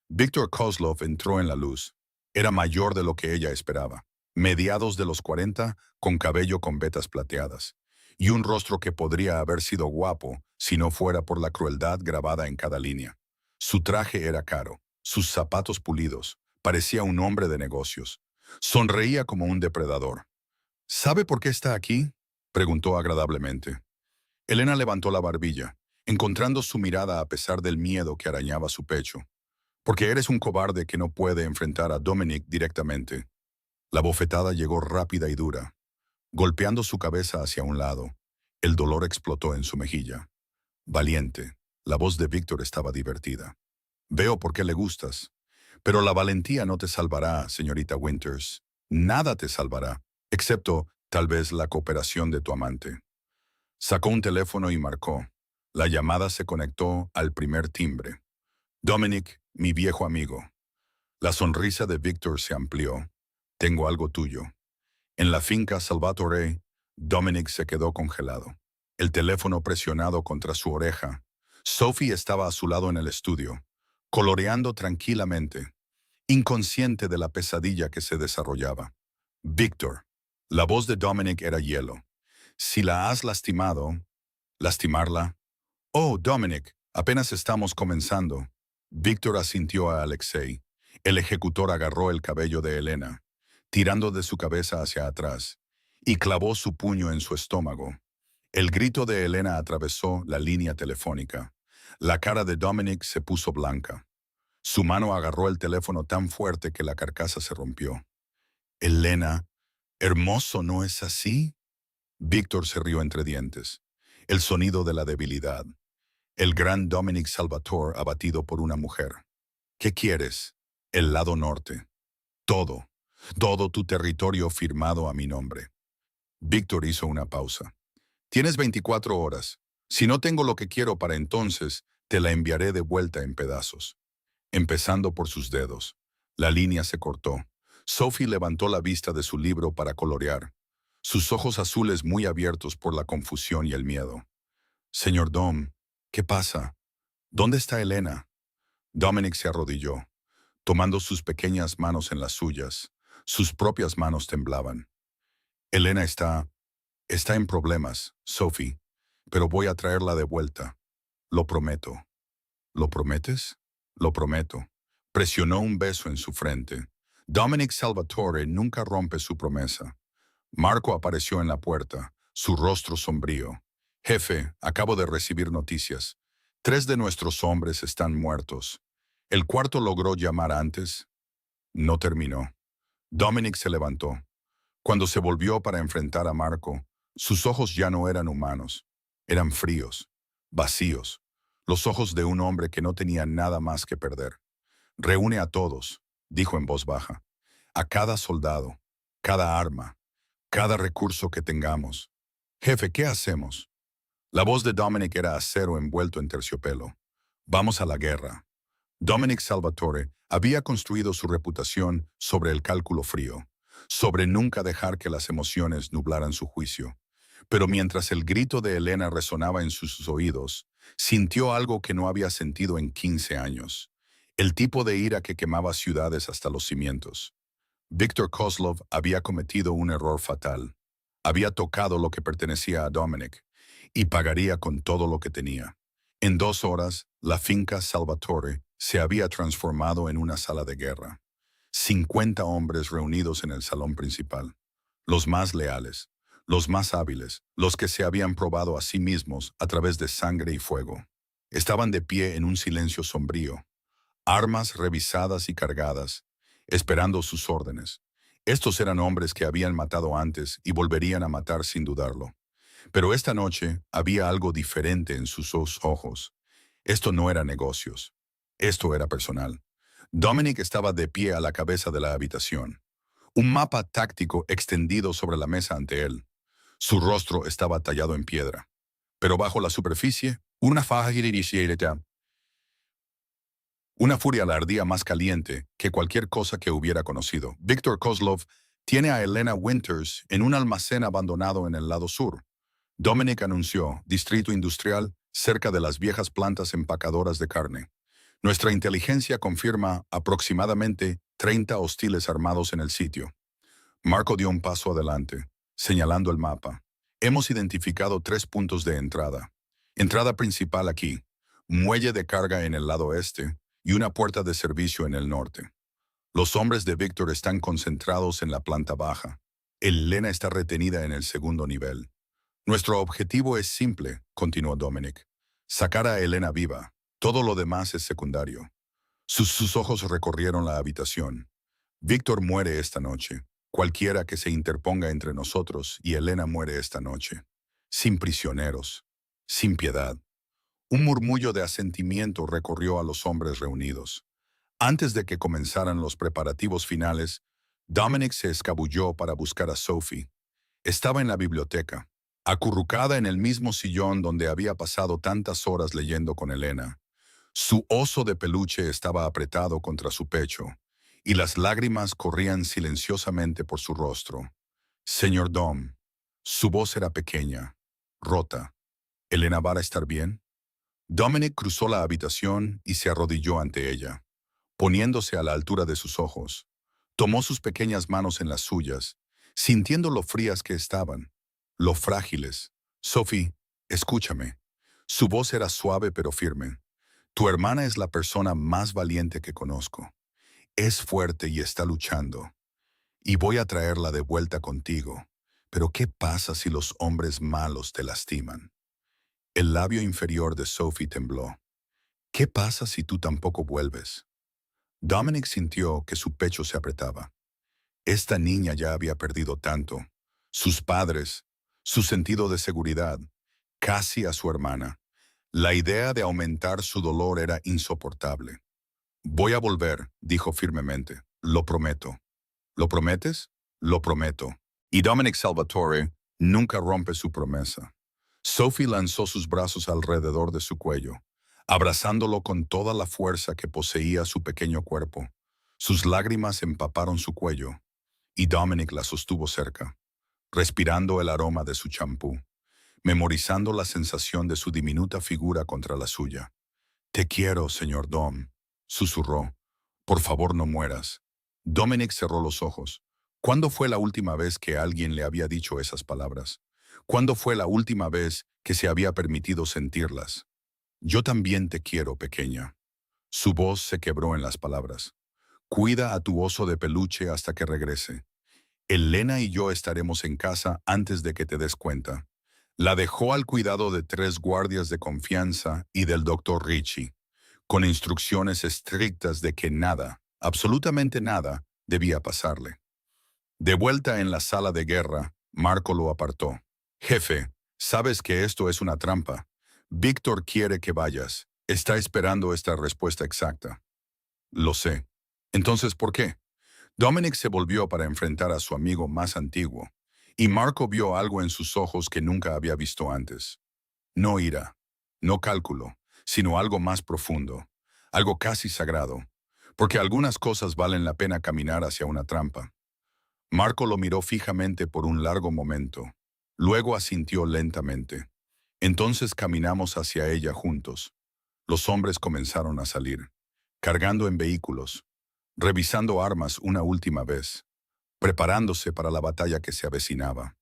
Speaker 1: Víctor Kozlov entró en la luz. Era mayor de lo que ella esperaba. Mediados de los 40, con cabello con vetas plateadas, y un rostro que podría haber sido guapo si no fuera por la crueldad grabada en cada línea. Su traje era caro, sus zapatos pulidos. Parecía un hombre de negocios. Sonreía como un depredador. ¿Sabe por qué está aquí?, preguntó agradablemente. Elena levantó la barbilla, encontrando su mirada a pesar del miedo que arañaba su pecho. Porque eres un cobarde que no puede enfrentar a Dominic directamente. La bofetada llegó rápida y dura, golpeando su cabeza hacia un lado. El dolor explotó en su mejilla. Valiente. La voz de Víctor estaba divertida. Veo por qué le gustas. Pero la valentía no te salvará, señorita Winters. Nada te salvará, excepto, tal vez, la cooperación de tu amante. Sacó un teléfono y marcó. La llamada se conectó al primer timbre. Dominic, mi viejo amigo. La sonrisa de Víctor se amplió. Tengo algo tuyo. En la finca Salvatore, Dominic se quedó congelado, el teléfono presionado contra su oreja. Sophie estaba a su lado en el estudio, coloreando tranquilamente, inconsciente de la pesadilla que se desarrollaba. Víctor. La voz de Dominic era hielo. Si la has lastimado, ¿lastimarla? Oh, Dominic, apenas estamos comenzando. Víctor asintió a Alexei. El ejecutor agarró el cabello de Elena, tirando de su cabeza hacia atrás, y clavó su puño en su estómago. El grito de Elena atravesó la línea telefónica. La cara de Dominic se puso blanca. Su mano agarró el teléfono tan fuerte que la carcasa se rompió. Elena, hermoso, ¿no es así? Víctor se rió entre dientes. El sonido de la debilidad. El gran Dominic Salvatore abatido por una mujer. ¿Qué quieres? El lado norte. Todo. Todo tu territorio firmado a mi nombre. Víctor hizo una pausa. Tienes 24 horas. Si no tengo lo que quiero para entonces, te la enviaré de vuelta en pedazos. Empezando por sus dedos. La línea se cortó. Sophie levantó la vista de su libro para colorear, sus ojos azules muy abiertos por la confusión y el miedo. Señor Dom, ¿qué pasa? ¿Dónde está Elena? Dominic se arrodilló, tomando sus pequeñas manos en las suyas. Sus propias manos temblaban. Elena está en problemas, Sophie, pero voy a traerla de vuelta. Lo prometo. ¿Lo prometes? Lo prometo. Presionó un beso en su frente. Dominic Salvatore nunca rompe su promesa. Marco apareció en la puerta, su rostro sombrío. Jefe, acabo de recibir noticias. 3 de nuestros hombres están muertos. El cuarto logró llamar antes. No terminó. Dominic se levantó. Cuando se volvió para enfrentar a Marco, sus ojos ya no eran humanos. Eran fríos, vacíos. Los ojos de un hombre que no tenía nada más que perder. Reúne a todos, dijo en voz baja. A cada soldado, cada arma, cada recurso que tengamos. Jefe, ¿qué hacemos? La voz de Dominic era acero envuelto en terciopelo. Vamos a la guerra. Dominic Salvatore había construido su reputación sobre el cálculo frío, sobre nunca dejar que las emociones nublaran su juicio. Pero mientras el grito de Elena resonaba en sus oídos, sintió algo que no había sentido en 15 años. El tipo de ira que quemaba ciudades hasta los cimientos. Víctor Kozlov había cometido un error fatal. Había tocado lo que pertenecía a Dominic y pagaría con todo lo que tenía. En 2 horas, la finca Salvatore se había transformado en una sala de guerra. 50 hombres reunidos en el salón principal. Los más leales, los más hábiles, los que se habían probado a sí mismos a través de sangre y fuego. Estaban de pie en un silencio sombrío, armas revisadas y cargadas, esperando sus órdenes. Estos eran hombres que habían matado antes y volverían a matar sin dudarlo. Pero esta noche había algo diferente en sus ojos. Esto no era negocios. Esto era personal. Dominic estaba de pie a la cabeza de la habitación. Un mapa táctico extendido sobre la mesa ante él. Su rostro estaba tallado en piedra. Pero bajo la superficie, una faja irisiereta. Una furia la ardía más caliente que cualquier cosa que hubiera conocido. Víctor Kozlov tiene a Elena Winters en un almacén abandonado en el lado sur. Dominic anunció, distrito industrial, cerca de las viejas plantas empacadoras de carne. Nuestra inteligencia confirma aproximadamente 30 hostiles armados en el sitio. Marco dio un paso adelante, señalando el mapa. Hemos identificado 3 puntos de entrada. Entrada principal aquí, muelle de carga en el lado este y una puerta de servicio en el norte. Los hombres de Víctor están concentrados en la planta baja. Elena está retenida en el segundo nivel. Nuestro objetivo es simple, continuó Dominic. Sacar a Elena viva. Todo lo demás es secundario. Sus ojos recorrieron la habitación. Víctor muere esta noche. Cualquiera que se interponga entre nosotros y Elena muere esta noche. Sin prisioneros. Sin piedad. Un murmullo de asentimiento recorrió a los hombres reunidos. Antes de que comenzaran los preparativos finales, Dominic se escabulló para buscar a Sophie. Estaba en la biblioteca, acurrucada en el mismo sillón donde había pasado tantas horas leyendo con Elena. Su oso de peluche estaba apretado contra su pecho, y las lágrimas corrían silenciosamente por su rostro. Señor Dom, su voz era pequeña, rota. ¿Elena va a estar bien? Dominic cruzó la habitación y se arrodilló ante ella, poniéndose a la altura de sus ojos. Tomó sus pequeñas manos en las suyas, sintiendo lo frías que estaban, lo frágiles. Sophie, escúchame. Su voz era suave pero firme. Tu hermana es la persona más valiente que conozco. Es fuerte y está luchando. Y voy a traerla de vuelta contigo. Pero ¿qué pasa si los hombres malos te lastiman? El labio inferior de Sophie tembló. ¿Qué pasa si tú tampoco vuelves? Dominic sintió que su pecho se apretaba. Esta niña ya había perdido tanto. Sus padres, su sentido de seguridad, casi a su hermana. La idea de aumentar su dolor era insoportable. Voy a volver, dijo firmemente. Lo prometo. ¿Lo prometes? Lo prometo. Y Dominic Salvatore nunca rompe su promesa. Sophie lanzó sus brazos alrededor de su cuello, abrazándolo con toda la fuerza que poseía su pequeño cuerpo. Sus lágrimas empaparon su cuello, y Dominic la sostuvo cerca, respirando el aroma de su champú, memorizando la sensación de su diminuta figura contra la suya. Te quiero, señor Dom, susurró. Por favor, no mueras. Dominic cerró los ojos. ¿Cuándo fue la última vez que alguien le había dicho esas palabras? ¿Cuándo fue la última vez que se había permitido sentirlas? Yo también te quiero, pequeña. Su voz se quebró en las palabras. Cuida a tu oso de peluche hasta que regrese. Elena y yo estaremos en casa antes de que te des cuenta. La dejó al cuidado de 3 guardias de confianza y del doctor Richie, con instrucciones estrictas de que nada, absolutamente nada, debía pasarle. De vuelta en la sala de guerra, Marco lo apartó. Jefe, sabes que esto es una trampa. Víctor quiere que vayas. Está esperando esta respuesta exacta. Lo sé. Entonces, ¿por qué? Dominic se volvió para enfrentar a su amigo más antiguo, y Marco vio algo en sus ojos que nunca había visto antes. No ira, no cálculo, sino algo más profundo, algo casi sagrado, porque algunas cosas valen la pena caminar hacia una trampa. Marco lo miró fijamente por un largo momento, luego asintió lentamente. Entonces caminamos hacia ella juntos. Los hombres comenzaron a salir, cargando en vehículos, revisando armas una última vez, preparándose para la batalla que se avecinaba.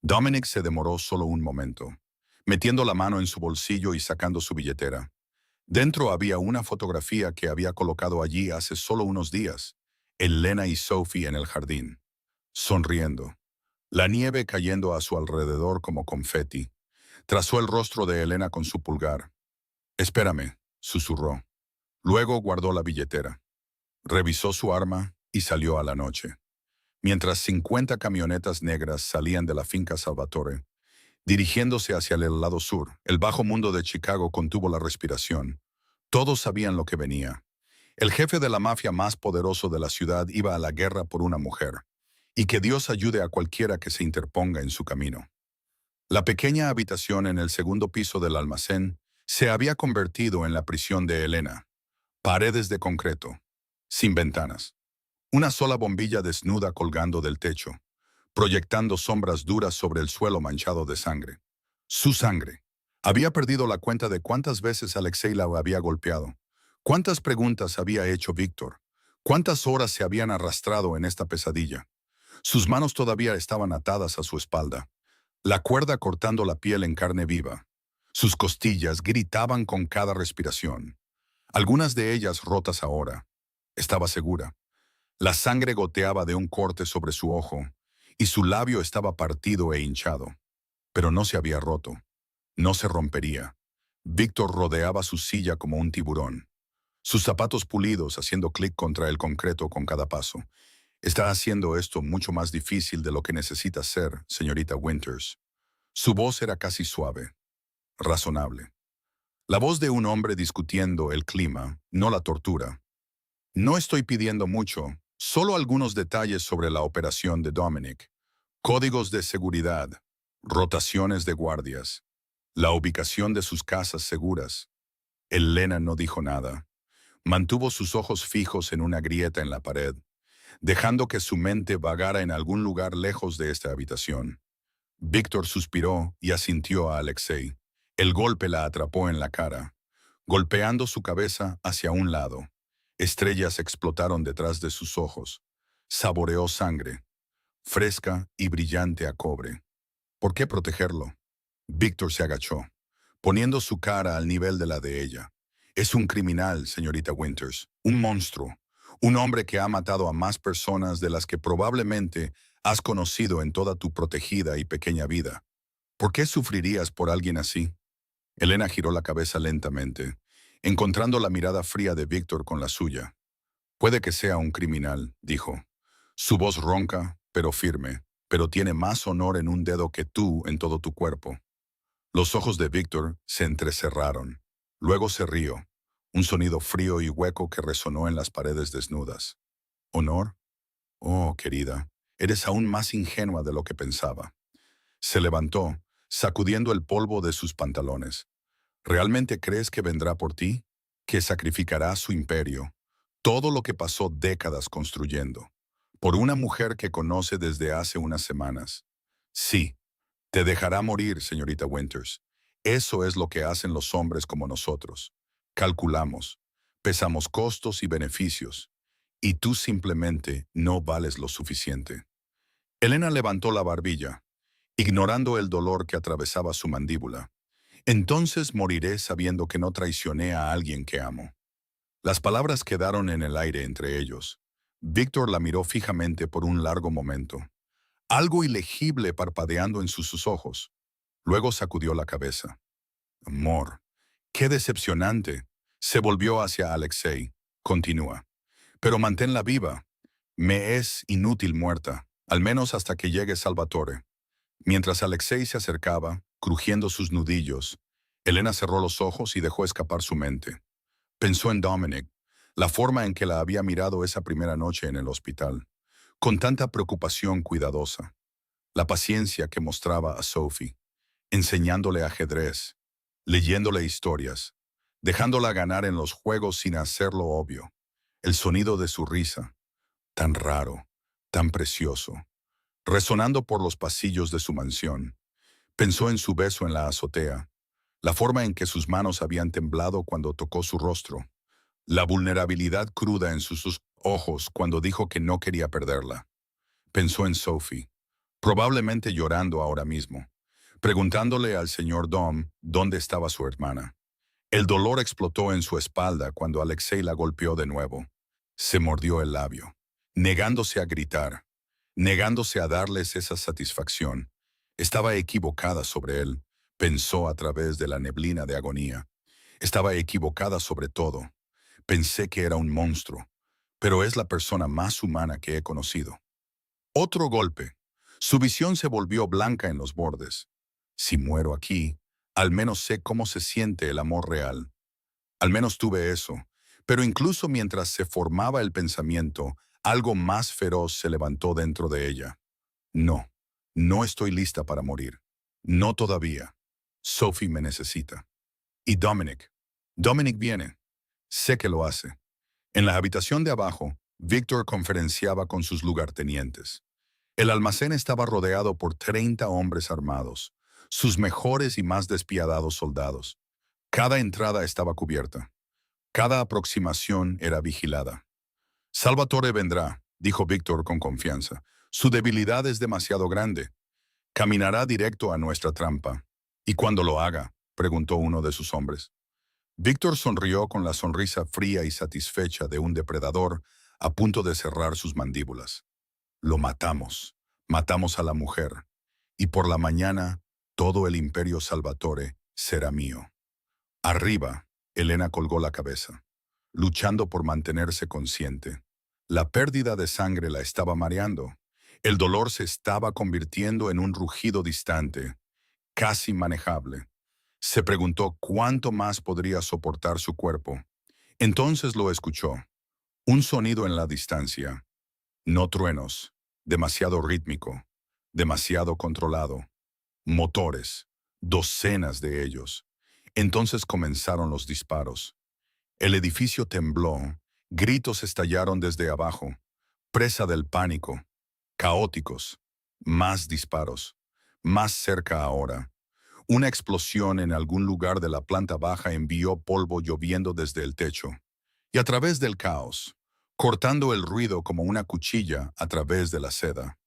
Speaker 1: Dominic se demoró solo un momento, metiendo la mano en su bolsillo y sacando su billetera. Dentro había una fotografía que había colocado allí hace solo unos días, Elena y Sophie en el jardín, sonriendo, la nieve cayendo a su alrededor como confeti. Trazó el rostro de Elena con su pulgar. Espérame, susurró. Luego guardó la billetera, revisó su arma y salió a la noche. Mientras 50 camionetas negras salían de la finca Salvatore, dirigiéndose hacia el lado sur, el bajo mundo de Chicago contuvo la respiración. Todos sabían lo que venía. El jefe de la mafia más poderoso de la ciudad iba a la guerra por una mujer, y que Dios ayude a cualquiera que se interponga en su camino. La pequeña habitación en el segundo piso del almacén se había convertido en la prisión de Elena. Paredes de concreto, sin ventanas. Una sola bombilla desnuda colgando del techo, proyectando sombras duras sobre el suelo manchado de sangre. Su sangre. Había perdido la cuenta de cuántas veces Alexei la había golpeado. Cuántas preguntas había hecho Víctor. Cuántas horas se habían arrastrado en esta pesadilla. Sus manos todavía estaban atadas a su espalda, la cuerda cortando la piel en carne viva. Sus costillas gritaban con cada respiración, algunas de ellas rotas ahora. Estaba segura. La sangre goteaba de un corte sobre su ojo, y su labio estaba partido e hinchado. Pero no se había roto. No se rompería. Víctor rodeaba su silla como un tiburón, sus zapatos pulidos haciendo clic contra el concreto con cada paso. Está haciendo esto mucho más difícil de lo que necesita ser, señorita Winters. Su voz era casi suave, razonable. La voz de un hombre discutiendo el clima, no la tortura. No estoy pidiendo mucho, solo algunos detalles sobre la operación de Dominic. Códigos de seguridad, rotaciones de guardias, la ubicación de sus casas seguras. Elena no dijo nada. Mantuvo sus ojos fijos en una grieta en la pared, dejando que su mente vagara en algún lugar lejos de esta habitación. Víctor suspiró y asintió a Alexei. El golpe la atrapó en la cara, golpeando su cabeza hacia un lado. Estrellas explotaron detrás de sus ojos. Saboreó sangre, fresca y brillante a cobre. ¿Por qué protegerlo? Víctor se agachó, poniendo su cara al nivel de la de ella. Es un criminal, señorita Winters, un monstruo, un hombre que ha matado a más personas de las que probablemente has conocido en toda tu protegida y pequeña vida. ¿Por qué sufrirías por alguien así? Elena giró la cabeza lentamente, encontrando la mirada fría de Víctor con la suya. Puede que sea un criminal, dijo. Su voz ronca, pero firme, pero tiene más honor en un dedo que tú en todo tu cuerpo. Los ojos de Víctor se entrecerraron. Luego se rió, un sonido frío y hueco que resonó en las paredes desnudas. ¿Honor? Oh, querida, eres aún más ingenua de lo que pensaba. Se levantó, sacudiendo el polvo de sus pantalones. ¿Realmente crees que vendrá por ti? ¿Que sacrificará su imperio? Todo lo que pasó décadas construyendo. Por una mujer que conoce desde hace unas semanas. Sí, te dejará morir, señorita Winters. Eso es lo que hacen los hombres como nosotros. Calculamos, pesamos costos y beneficios, y tú simplemente no vales lo suficiente. Elena levantó la barbilla, ignorando el dolor que atravesaba su mandíbula. Entonces moriré sabiendo que no traicioné a alguien que amo. Las palabras quedaron en el aire entre ellos. Víctor la miró fijamente por un largo momento, algo ilegible parpadeando en sus ojos. Luego sacudió la cabeza. Amor, qué decepcionante. Se volvió hacia Alexei. Continúa. Pero manténla viva. Me es inútil muerta, al menos hasta que llegue Salvatore. Mientras Alexei se acercaba, crujiendo sus nudillos, Elena cerró los ojos y dejó escapar su mente. Pensó en Dominic, la forma en que la había mirado esa primera noche en el hospital, con tanta preocupación cuidadosa, la paciencia que mostraba a Sophie, enseñándole ajedrez, leyéndole historias, dejándola ganar en los juegos sin hacerlo obvio, el sonido de su risa, tan raro, tan precioso, resonando por los pasillos de su mansión. Pensó en su beso en la azotea, la forma en que sus manos habían temblado cuando tocó su rostro, la vulnerabilidad cruda en sus ojos cuando dijo que no quería perderla. Pensó en Sophie, probablemente llorando ahora mismo, preguntándole al señor Dom dónde estaba su hermana. El dolor explotó en su espalda cuando Alexei la golpeó de nuevo. Se mordió el labio, negándose a gritar, negándose a darles esa satisfacción. Estaba equivocada sobre él, pensó a través de la neblina de agonía. Estaba equivocada sobre todo. Pensé que era un monstruo, pero es la persona más humana que he conocido. Otro golpe. Su visión se volvió blanca en los bordes. Si muero aquí, al menos sé cómo se siente el amor real. Al menos tuve eso. Pero incluso mientras se formaba el pensamiento, algo más feroz se levantó dentro de ella. No, no estoy lista para morir. No todavía. Sophie me necesita. Y Dominic. Dominic viene. Sé que lo hace. En la habitación de abajo, Víctor conferenciaba con sus lugartenientes. El almacén estaba rodeado por 30 hombres armados, sus mejores y más despiadados soldados. Cada entrada estaba cubierta. Cada aproximación era vigilada. Salvatore vendrá, dijo Víctor con confianza. Su debilidad es demasiado grande. Caminará directo a nuestra trampa. ¿Y cuando lo haga? Preguntó uno de sus hombres. Víctor sonrió con la sonrisa fría y satisfecha de un depredador a punto de cerrar sus mandíbulas. Lo matamos. Matamos a la mujer. Y por la mañana, todo el imperio Salvatore será mío. Arriba, Elena colgó la cabeza, luchando por mantenerse consciente. La pérdida de sangre la estaba mareando. El dolor se estaba convirtiendo en un rugido distante, casi manejable. Se preguntó cuánto más podría soportar su cuerpo. Entonces lo escuchó. Un sonido en la distancia. No truenos, demasiado rítmico, demasiado controlado. Motores, docenas de ellos. Entonces comenzaron los disparos. El edificio tembló, gritos estallaron desde abajo, presa del pánico, caóticos, más disparos, más cerca ahora. Una explosión en algún lugar de la planta baja envió polvo lloviendo desde el techo. Y a través del caos, cortando el ruido como una cuchilla a través de la seda.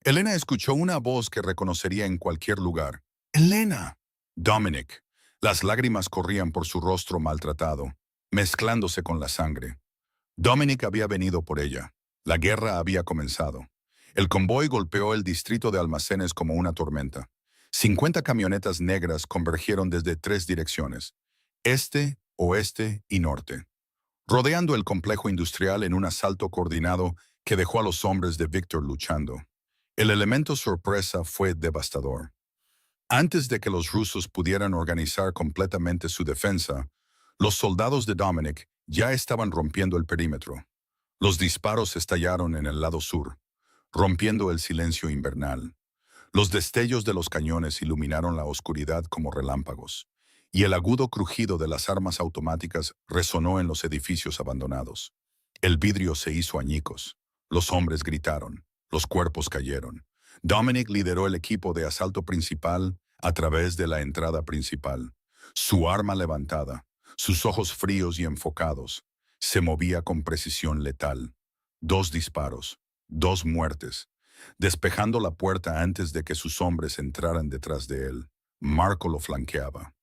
Speaker 1: Elena escuchó una voz que reconocería en cualquier lugar. ¡Elena! Dominic. Las lágrimas corrían por su rostro maltratado. mezclándose con la sangre. Dominic había venido por ella. La guerra había comenzado. El convoy golpeó el distrito de almacenes como una tormenta. 50 camionetas negras convergieron desde 3 direcciones: este, oeste y norte, rodeando el complejo industrial en un asalto coordinado que dejó a los hombres de Victor luchando. El elemento sorpresa fue devastador. Antes de que los rusos pudieran organizar completamente su defensa, los soldados de Dominic ya estaban rompiendo el perímetro. Los disparos estallaron en el lado sur, rompiendo el silencio invernal. Los destellos de los cañones iluminaron la oscuridad como relámpagos, y el agudo crujido de las armas automáticas resonó en los edificios abandonados. El vidrio se hizo añicos. Los hombres gritaron. Los cuerpos cayeron. Dominic lideró el equipo de asalto principal a través de la entrada principal. Su arma levantada, sus ojos fríos y enfocados, se movía con precisión letal. 2 disparos, 2 muertes, despejando la puerta antes de que sus hombres entraran detrás de él. Marco lo flanqueaba,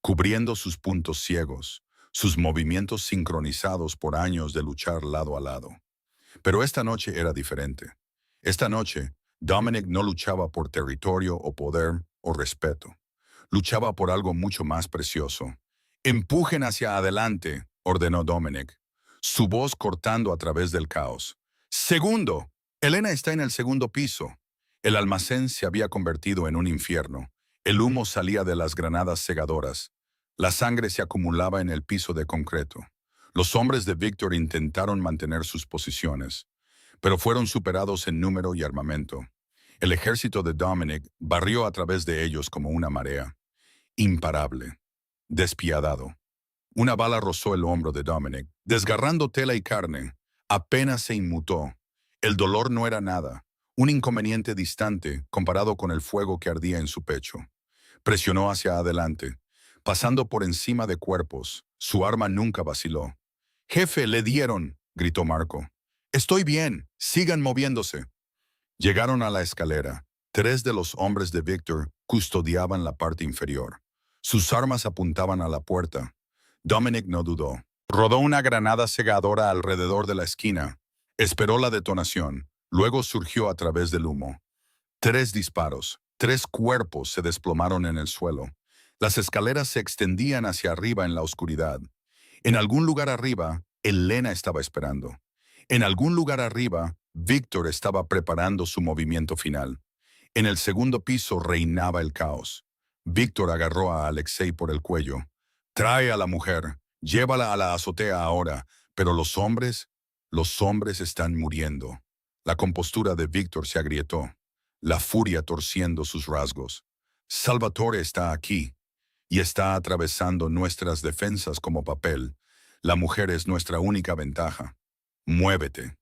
Speaker 1: cubriendo sus puntos ciegos, sus movimientos sincronizados por años de luchar lado a lado. Pero esta noche era diferente. Esta noche, Dominic no luchaba por territorio o poder o respeto. Luchaba por algo mucho más precioso. «Empujen hacia adelante», ordenó Dominic, su voz cortando a través del caos. «Segundo, Elena está en el segundo piso». El almacén se había convertido en un infierno. El humo salía de las granadas cegadoras. La sangre se acumulaba en el piso de concreto. Los hombres de Victor intentaron mantener sus posiciones, pero fueron superados en número y armamento. El ejército de Dominic barrió a través de ellos como una marea. Imparable. Despiadado. Una bala rozó el hombro de Dominic, desgarrando tela y carne. Apenas se inmutó. El dolor no era nada, un inconveniente distante comparado con el fuego que ardía en su pecho. Presionó hacia adelante, pasando por encima de cuerpos. Su arma nunca vaciló. «Jefe, le dieron», gritó Marco. «Estoy bien, sigan moviéndose». Llegaron a la escalera. 3 de los hombres de Victor custodiaban la parte inferior. Sus armas apuntaban a la puerta. Dominic no dudó. Rodó una granada cegadora alrededor de la esquina. Esperó la detonación. Luego surgió a través del humo. 3 disparos. 3 cuerpos se desplomaron en el suelo. Las escaleras se extendían hacia arriba en la oscuridad. En algún lugar arriba, Elena estaba esperando. En algún lugar arriba, Victor estaba preparando su movimiento final. En el segundo piso reinaba el caos. Victor agarró a Alexei por el cuello. «Trae a la mujer, llévala a la azotea ahora», pero los hombres están muriendo. La compostura de Victor se agrietó, la furia torciendo sus rasgos. «Salvatore está aquí, y está atravesando nuestras defensas como papel. La mujer es nuestra única ventaja. Muévete».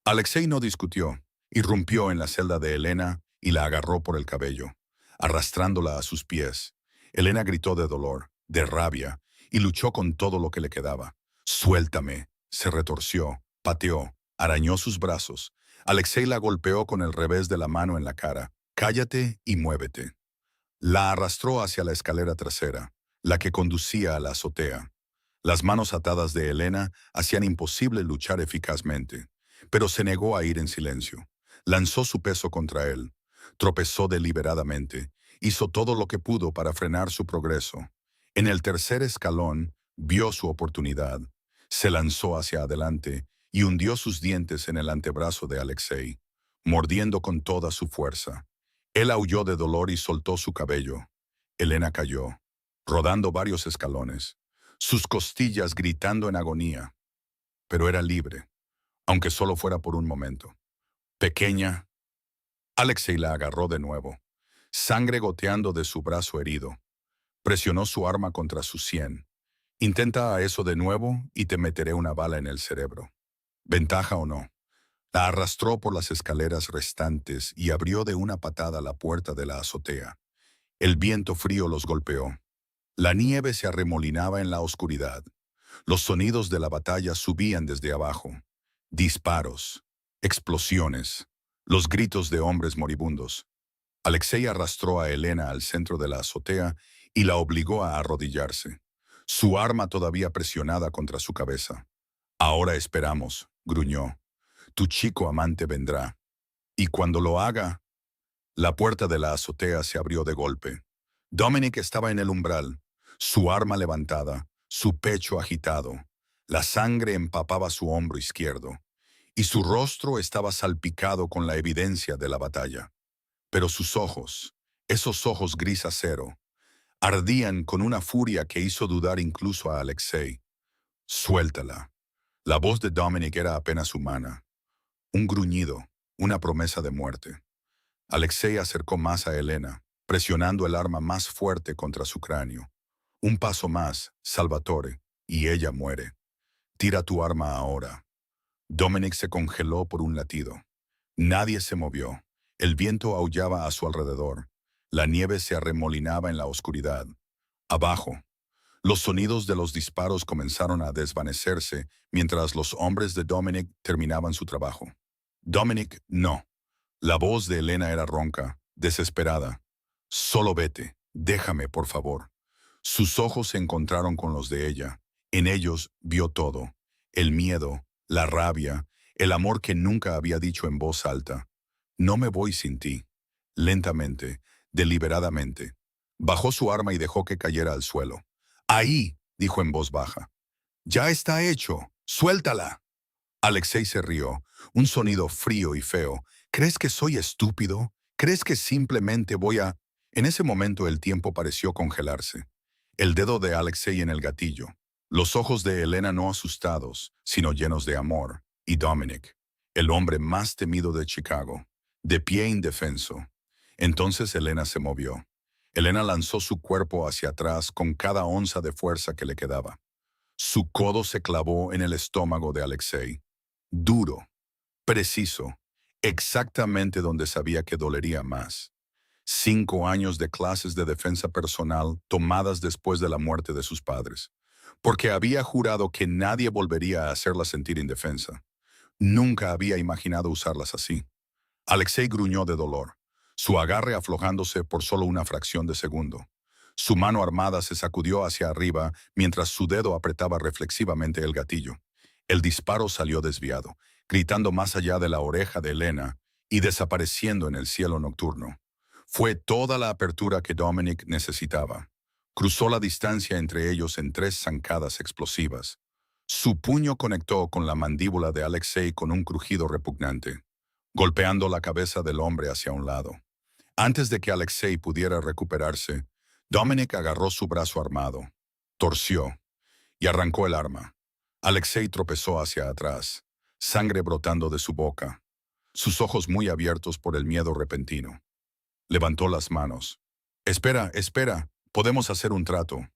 Speaker 1: Alexei no discutió. Irrumpió en la celda de Elena y la agarró por el cabello, arrastrándola a sus pies. Elena gritó de dolor, de rabia, y luchó con todo lo que le quedaba. «Suéltame». Se retorció, pateó, arañó sus brazos. Alexei la golpeó con el revés de la mano en la cara. «Cállate y muévete». La arrastró hacia la escalera trasera, la que conducía a la azotea. Las manos atadas de Elena hacían imposible luchar eficazmente, pero se negó a ir en silencio. Lanzó su peso contra él. Tropezó deliberadamente. Hizo todo lo que pudo para frenar su progreso. En el tercer escalón, vio su oportunidad. Se lanzó hacia adelante y hundió sus dientes en el antebrazo de Alexei, mordiendo con toda su fuerza. Él aulló de dolor y soltó su cabello. Elena cayó, rodando varios escalones, sus costillas gritando en agonía. Pero era libre, aunque solo fuera por un momento. «Pequeña». Alexei la agarró de nuevo, sangre goteando de su brazo herido. Presionó su arma contra su sien. «Intenta a eso de nuevo y te meteré una bala en el cerebro. ¿Ventaja o no?». La arrastró por las escaleras restantes y abrió de una patada la puerta de la azotea. El viento frío los golpeó. La nieve se arremolinaba en la oscuridad. Los sonidos de la batalla subían desde abajo. Disparos, explosiones, los gritos de hombres moribundos. Alexei arrastró a Elena al centro de la azotea y la obligó a arrodillarse. su arma todavía presionada contra su cabeza. Ahora esperamos, gruñó. Tu chico amante vendrá. Y cuando lo haga, la puerta de la azotea se abrió de golpe. Dominic estaba en el umbral, su arma levantada, su pecho agitado. La sangre empapaba su hombro izquierdo, y su rostro estaba salpicado con la evidencia de la batalla. Pero sus ojos, esos ojos gris acero, ardían con una furia que hizo dudar incluso a Alexei. Suéltala. La voz de Dominic era apenas humana. Un gruñido, una promesa de muerte. Alexei acercó más a Elena, presionando el arma más fuerte contra su cráneo. Un paso más, Salvatore, y ella muere. Tira tu arma ahora. Dominic se congeló por un latido. Nadie se movió. El viento aullaba a su alrededor. La nieve se arremolinaba en la oscuridad. Abajo, los sonidos de los disparos comenzaron a desvanecerse mientras los hombres de Dominic terminaban su trabajo. Dominic, no. La voz de Elena era ronca, desesperada. Solo vete, déjame, por favor. Sus ojos se encontraron con los de ella. En ellos vio todo. El miedo, la rabia, el amor que nunca había dicho en voz alta. No me voy sin ti. Lentamente, deliberadamente. Bajó su arma y dejó que cayera al suelo. Ahí, dijo en voz baja. Ya está hecho. Suéltala. Alexei se rió, un sonido frío y feo. ¿Crees que soy estúpido? ¿Crees que simplemente voy a...? En ese momento el tiempo pareció congelarse. El dedo de Alexei en el gatillo. Los ojos de Elena no asustados, sino llenos de amor. Y Dominic, el hombre más temido de Chicago, de pie indefenso. Entonces Elena se movió. Elena lanzó su cuerpo hacia atrás con cada onza de fuerza que le quedaba. Su codo se clavó en el estómago de Alexei. Duro, preciso, exactamente donde sabía que dolería más. 5 años de clases de defensa personal tomadas después de la muerte de sus padres, porque había jurado que nadie volvería a hacerla sentir indefensa. Nunca había imaginado usarlas así. Alexei gruñó de dolor, su agarre aflojándose por solo una fracción de segundo. Su mano armada se sacudió hacia arriba mientras su dedo apretaba reflexivamente el gatillo. El disparo salió desviado, gritando más allá de la oreja de Elena y desapareciendo en el cielo nocturno. Fue toda la apertura que Dominic necesitaba. Cruzó la distancia entre ellos en 3 zancadas explosivas. Su puño conectó con la mandíbula de Alexei con un crujido repugnante, golpeando la cabeza del hombre hacia un lado. Antes de que Alexei pudiera recuperarse, Dominic agarró su brazo armado, torció y arrancó el arma. Alexei tropezó hacia atrás, sangre brotando de su boca, sus ojos muy abiertos por el miedo repentino. Levantó las manos. Espera, espera, podemos hacer un trato.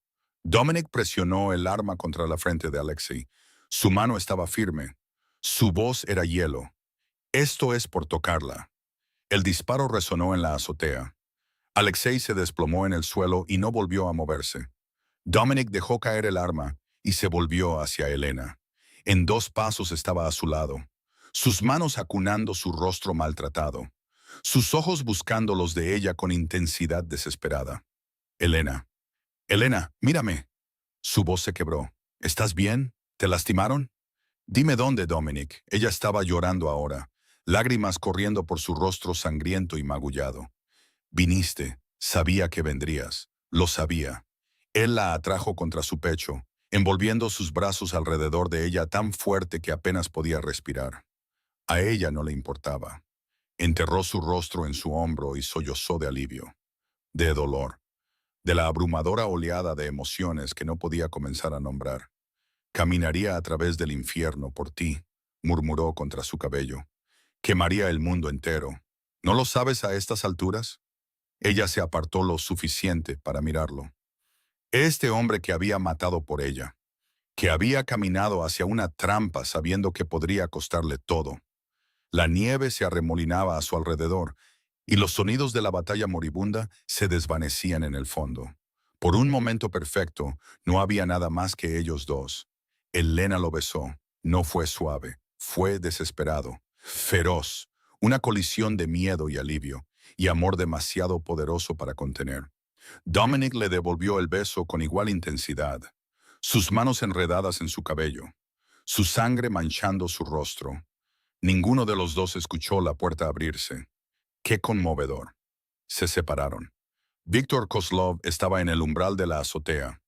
Speaker 1: Dominic presionó el arma contra la frente de Alexei. Su mano estaba firme. Su voz era hielo. Esto es por tocarla. El disparo resonó en la azotea. Alexei se desplomó en el suelo y no volvió a moverse. Dominic dejó caer el arma y se volvió hacia Elena. En 2 pasos estaba a su lado, sus manos acunando su rostro maltratado, sus ojos buscando los de ella con intensidad desesperada. Elena, Elena, mírame. Su voz se quebró. ¿Estás bien? ¿Te lastimaron? Dime dónde, Dominic. Ella estaba llorando ahora, lágrimas corriendo por su rostro sangriento y magullado. Viniste, sabía que vendrías, lo sabía. Él la atrajo contra su pecho, envolviendo sus brazos alrededor de ella tan fuerte que apenas podía respirar. A ella no le importaba. Enterró su rostro en su hombro y sollozó de alivio, de dolor, de la abrumadora oleada de emociones que no podía comenzar a nombrar. Caminaría a través del infierno por ti, murmuró contra su cabello. Quemaría el mundo entero. ¿No lo sabes a estas alturas? Ella se apartó lo suficiente para mirarlo. Este hombre que había matado por ella, que había caminado hacia una trampa sabiendo que podría costarle todo. La nieve se arremolinaba a su alrededor y los sonidos de la batalla moribunda se desvanecían en el fondo. Por un momento perfecto, no había nada más que ellos dos. Elena lo besó. No fue suave, fue desesperado, feroz, una colisión de miedo y alivio, y amor demasiado poderoso para contener. Dominic le devolvió el beso con igual intensidad. sus manos enredadas en su cabello, su sangre manchando su rostro. Ninguno de los dos escuchó la puerta abrirse. ¡Qué conmovedor! Se separaron. Víctor Kozlov estaba en el umbral de la azotea,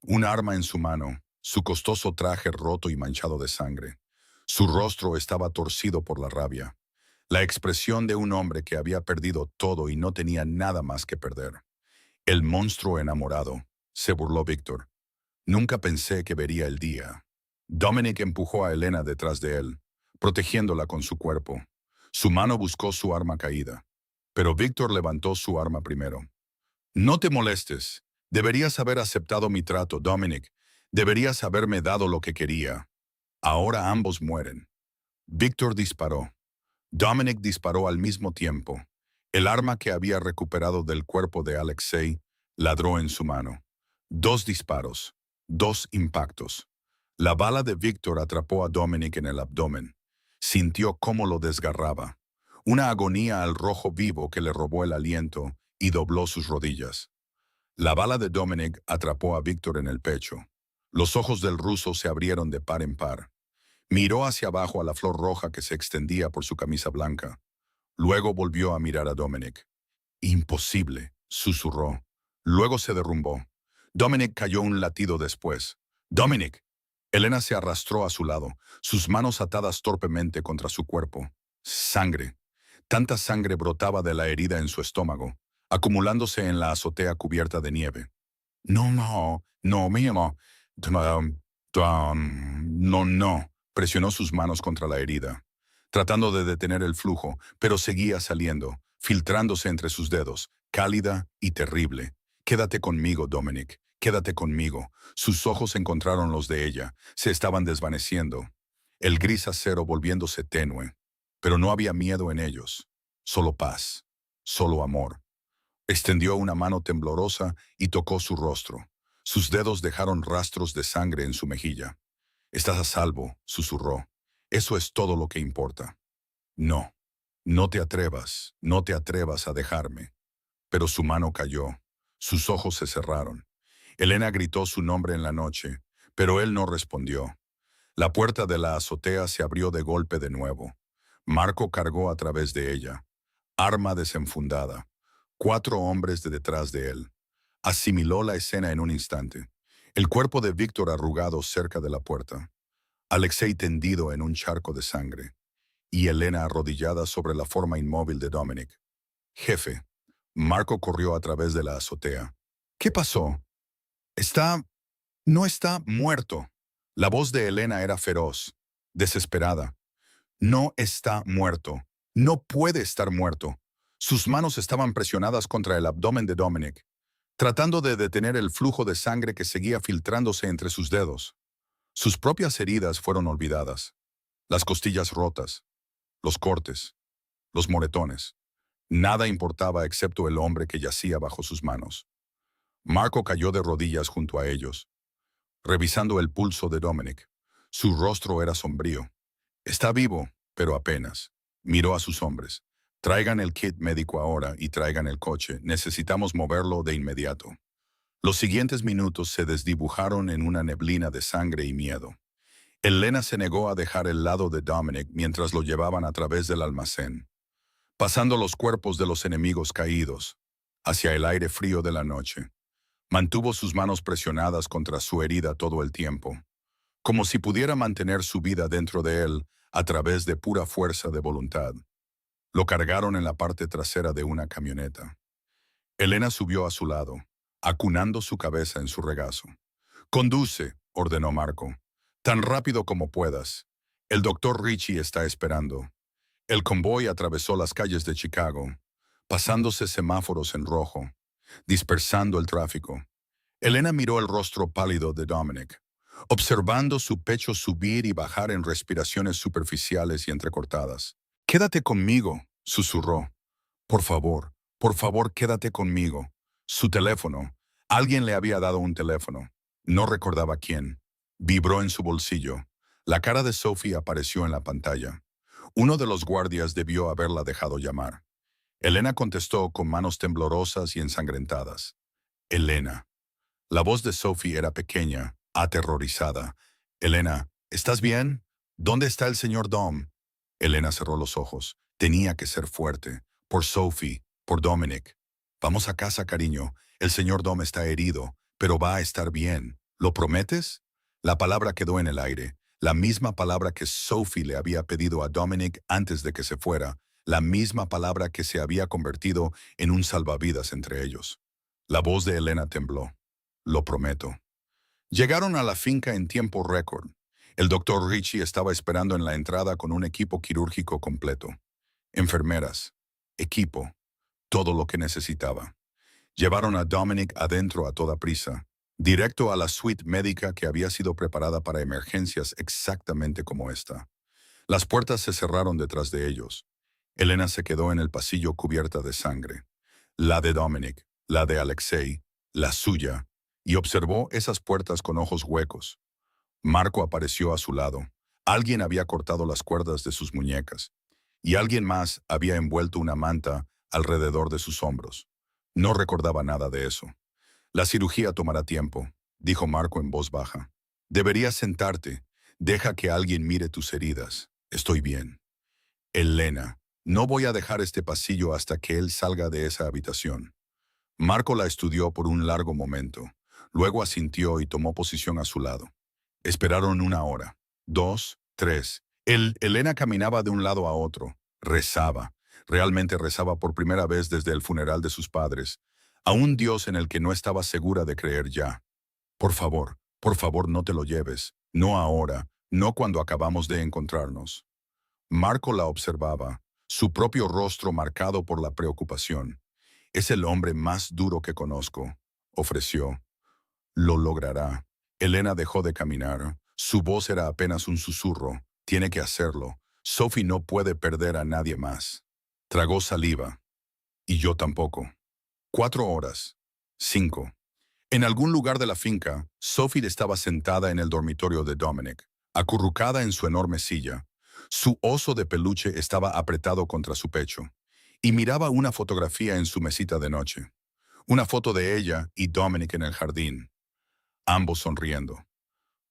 Speaker 1: un arma en su mano, su costoso traje roto y manchado de sangre. Su rostro estaba torcido por la rabia, la expresión de un hombre que había perdido todo y no tenía nada más que perder. El monstruo enamorado, se burló Víctor. Nunca pensé que vería el día. Dominic empujó a Elena detrás de él, protegiéndola con su cuerpo. Su mano buscó su arma caída, pero Víctor levantó su arma primero. No te molestes. Deberías haber aceptado mi trato, Dominic. Deberías haberme dado lo que quería. Ahora ambos mueren. Víctor disparó. Dominic disparó al mismo tiempo. El arma que había recuperado del cuerpo de Alexei ladró en su mano. 2 disparos, 2 impactos. La bala de Víctor atrapó a Dominic en el abdomen. Sintió cómo lo desgarraba. Una agonía al rojo vivo que le robó el aliento y dobló sus rodillas. La bala de Dominic atrapó a Víctor en el pecho. Los ojos del ruso se abrieron de par en par. Miró hacia abajo a la flor roja que se extendía por su camisa blanca. Luego volvió a mirar a Dominic. Imposible, susurró. Luego se derrumbó. Dominic cayó un latido después. ¡Dominic! Elena se arrastró a su lado, sus manos atadas torpemente contra su cuerpo. Sangre. Tanta sangre brotaba de la herida en su estómago, acumulándose en la azotea cubierta de nieve. No, mío. No. Presionó sus manos contra la herida, tratando de detener el flujo, pero seguía saliendo, filtrándose entre sus dedos, cálida y terrible. Quédate conmigo, Dominic, quédate conmigo. Sus ojos encontraron los de ella, se estaban desvaneciendo, el gris acero volviéndose tenue, pero no había miedo en ellos, solo paz, solo amor. Extendió una mano temblorosa y tocó su rostro. Sus dedos dejaron rastros de sangre en su mejilla. Estás a salvo, susurró. Eso es todo lo que importa. No, no te atrevas a dejarme. Pero su mano cayó. Sus ojos se cerraron. Elena gritó su nombre en la noche, pero él no respondió. La puerta de la azotea se abrió de golpe de nuevo. Marco cargó a través de ella, arma desenfundada. 4 hombres de detrás de él. Asimiló la escena en un instante. El cuerpo de Víctor arrugado cerca de la puerta. Alexei tendido en un charco de sangre. Y Elena arrodillada sobre la forma inmóvil de Dominic. Jefe. Marco corrió a través de la azotea. ¿Qué pasó? No está muerto. La voz de Elena era feroz, desesperada. No está muerto. No puede estar muerto. Sus manos estaban presionadas contra el abdomen de Dominic, tratando de detener el flujo de sangre que seguía filtrándose entre sus dedos. Sus propias heridas fueron olvidadas. Las costillas rotas, los cortes, los moretones. Nada importaba excepto el hombre que yacía bajo sus manos. Marco cayó de rodillas junto a ellos, revisando el pulso de Dominic. Su rostro era sombrío. Está vivo, pero apenas. Miró a sus hombres. Traigan el kit médico ahora y traigan el coche. Necesitamos moverlo de inmediato. Los siguientes minutos se desdibujaron en una neblina de sangre y miedo. Elena se negó a dejar el lado de Dominic mientras lo llevaban a través del almacén, pasando los cuerpos de los enemigos caídos, hacia el aire frío de la noche. Mantuvo sus manos presionadas contra su herida todo el tiempo, como si pudiera mantener su vida dentro de él a través de pura fuerza de voluntad. Lo cargaron en la parte trasera de una camioneta. Elena subió a su lado, acunando su cabeza en su regazo. «Conduce», ordenó Marco, «tan rápido como puedas. El doctor Ritchie está esperando». El convoy atravesó las calles de Chicago, pasándose semáforos en rojo, dispersando el tráfico. Elena miró el rostro pálido de Dominic, observando su pecho subir y bajar en respiraciones superficiales y entrecortadas. «Quédate conmigo», susurró. Por favor, quédate conmigo». Su teléfono. Alguien le había dado un teléfono. No recordaba quién. Vibró en su bolsillo. La cara de Sophie apareció en la pantalla. Uno de los guardias debió haberla dejado llamar. Elena contestó con manos temblorosas y ensangrentadas. Elena. La voz de Sophie era pequeña, aterrorizada. Elena, ¿estás bien? ¿Dónde está el señor Dom? Elena cerró los ojos. Tenía que ser fuerte. Por Sophie, por Dominic. Vamos a casa, cariño. El señor Dom está herido, pero va a estar bien. ¿Lo prometes? La palabra quedó en el aire. La misma palabra que Sophie le había pedido a Dominic antes de que se fuera. La misma palabra que se había convertido en un salvavidas entre ellos. La voz de Elena tembló. Lo prometo. Llegaron a la finca en tiempo récord. El doctor Richie estaba esperando en la entrada con un equipo quirúrgico completo. Enfermeras, equipo, todo lo que necesitaba. Llevaron a Dominic adentro a toda prisa, directo a la suite médica que había sido preparada para emergencias exactamente como esta. Las puertas se cerraron detrás de ellos. Elena se quedó en el pasillo cubierta de sangre. La de Dominic, la de Alexei, la suya, y observó esas puertas con ojos huecos. Marco apareció a su lado. Alguien había cortado las cuerdas de sus muñecas, y alguien más había envuelto una manta alrededor de sus hombros. No recordaba nada de eso. La cirugía tomará tiempo, dijo Marco en voz baja. Deberías sentarte. Deja que alguien mire tus heridas. Estoy bien. Elena, no voy a dejar este pasillo hasta que él salga de esa habitación. Marco la estudió por un largo momento. Luego asintió y tomó posición a su lado. Esperaron 1 hora, 2, 3. Elena caminaba de un lado a otro. Rezaba. Realmente rezaba por primera vez desde el funeral de sus padres. A un Dios en el que no estaba segura de creer ya. Por favor no te lo lleves. No ahora, no cuando acabamos de encontrarnos. Marco la observaba, su propio rostro marcado por la preocupación. Es el hombre más duro que conozco, ofreció. Lo logrará. Elena dejó de caminar. Su voz era apenas un susurro. Tiene que hacerlo. Sophie no puede perder a nadie más. Tragó saliva. Y yo tampoco. 4 horas. 5. En algún lugar de la finca, Sophie estaba sentada en el dormitorio de Dominic, acurrucada en su enorme silla. Su oso de peluche estaba apretado contra su pecho, y miraba una fotografía en su mesita de noche. Una foto de ella y Dominic en el jardín, ambos sonriendo.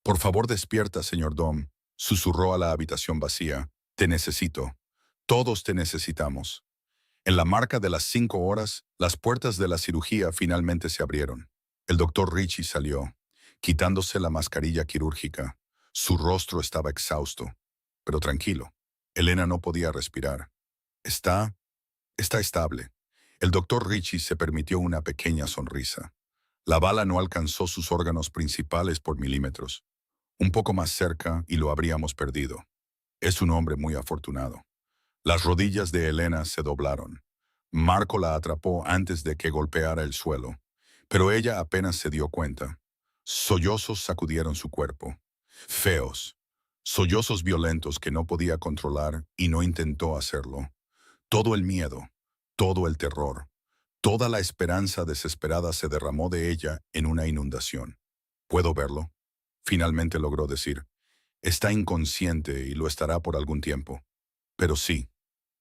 Speaker 1: Por favor despierta, señor Dom, susurró a la habitación vacía. Te necesito. Todos te necesitamos. En la marca de las 5 horas, las puertas de la cirugía finalmente se abrieron. El doctor Richie salió, quitándose la mascarilla quirúrgica. Su rostro estaba exhausto, pero tranquilo. Elena no podía respirar. Está estable. El doctor Richie se permitió una pequeña sonrisa. La bala no alcanzó sus órganos principales por milímetros. Un poco más cerca y lo habríamos perdido. Es un hombre muy afortunado. Las rodillas de Elena se doblaron. Marco la atrapó antes de que golpeara el suelo, pero ella apenas se dio cuenta. Sollozos sacudieron su cuerpo. Feos. Sollozos violentos que no podía controlar y no intentó hacerlo. Todo el miedo, todo el terror, toda la esperanza desesperada se derramó de ella en una inundación. ¿Puedo verlo? Finalmente logró decir. Está inconsciente y lo estará por algún tiempo. Pero sí,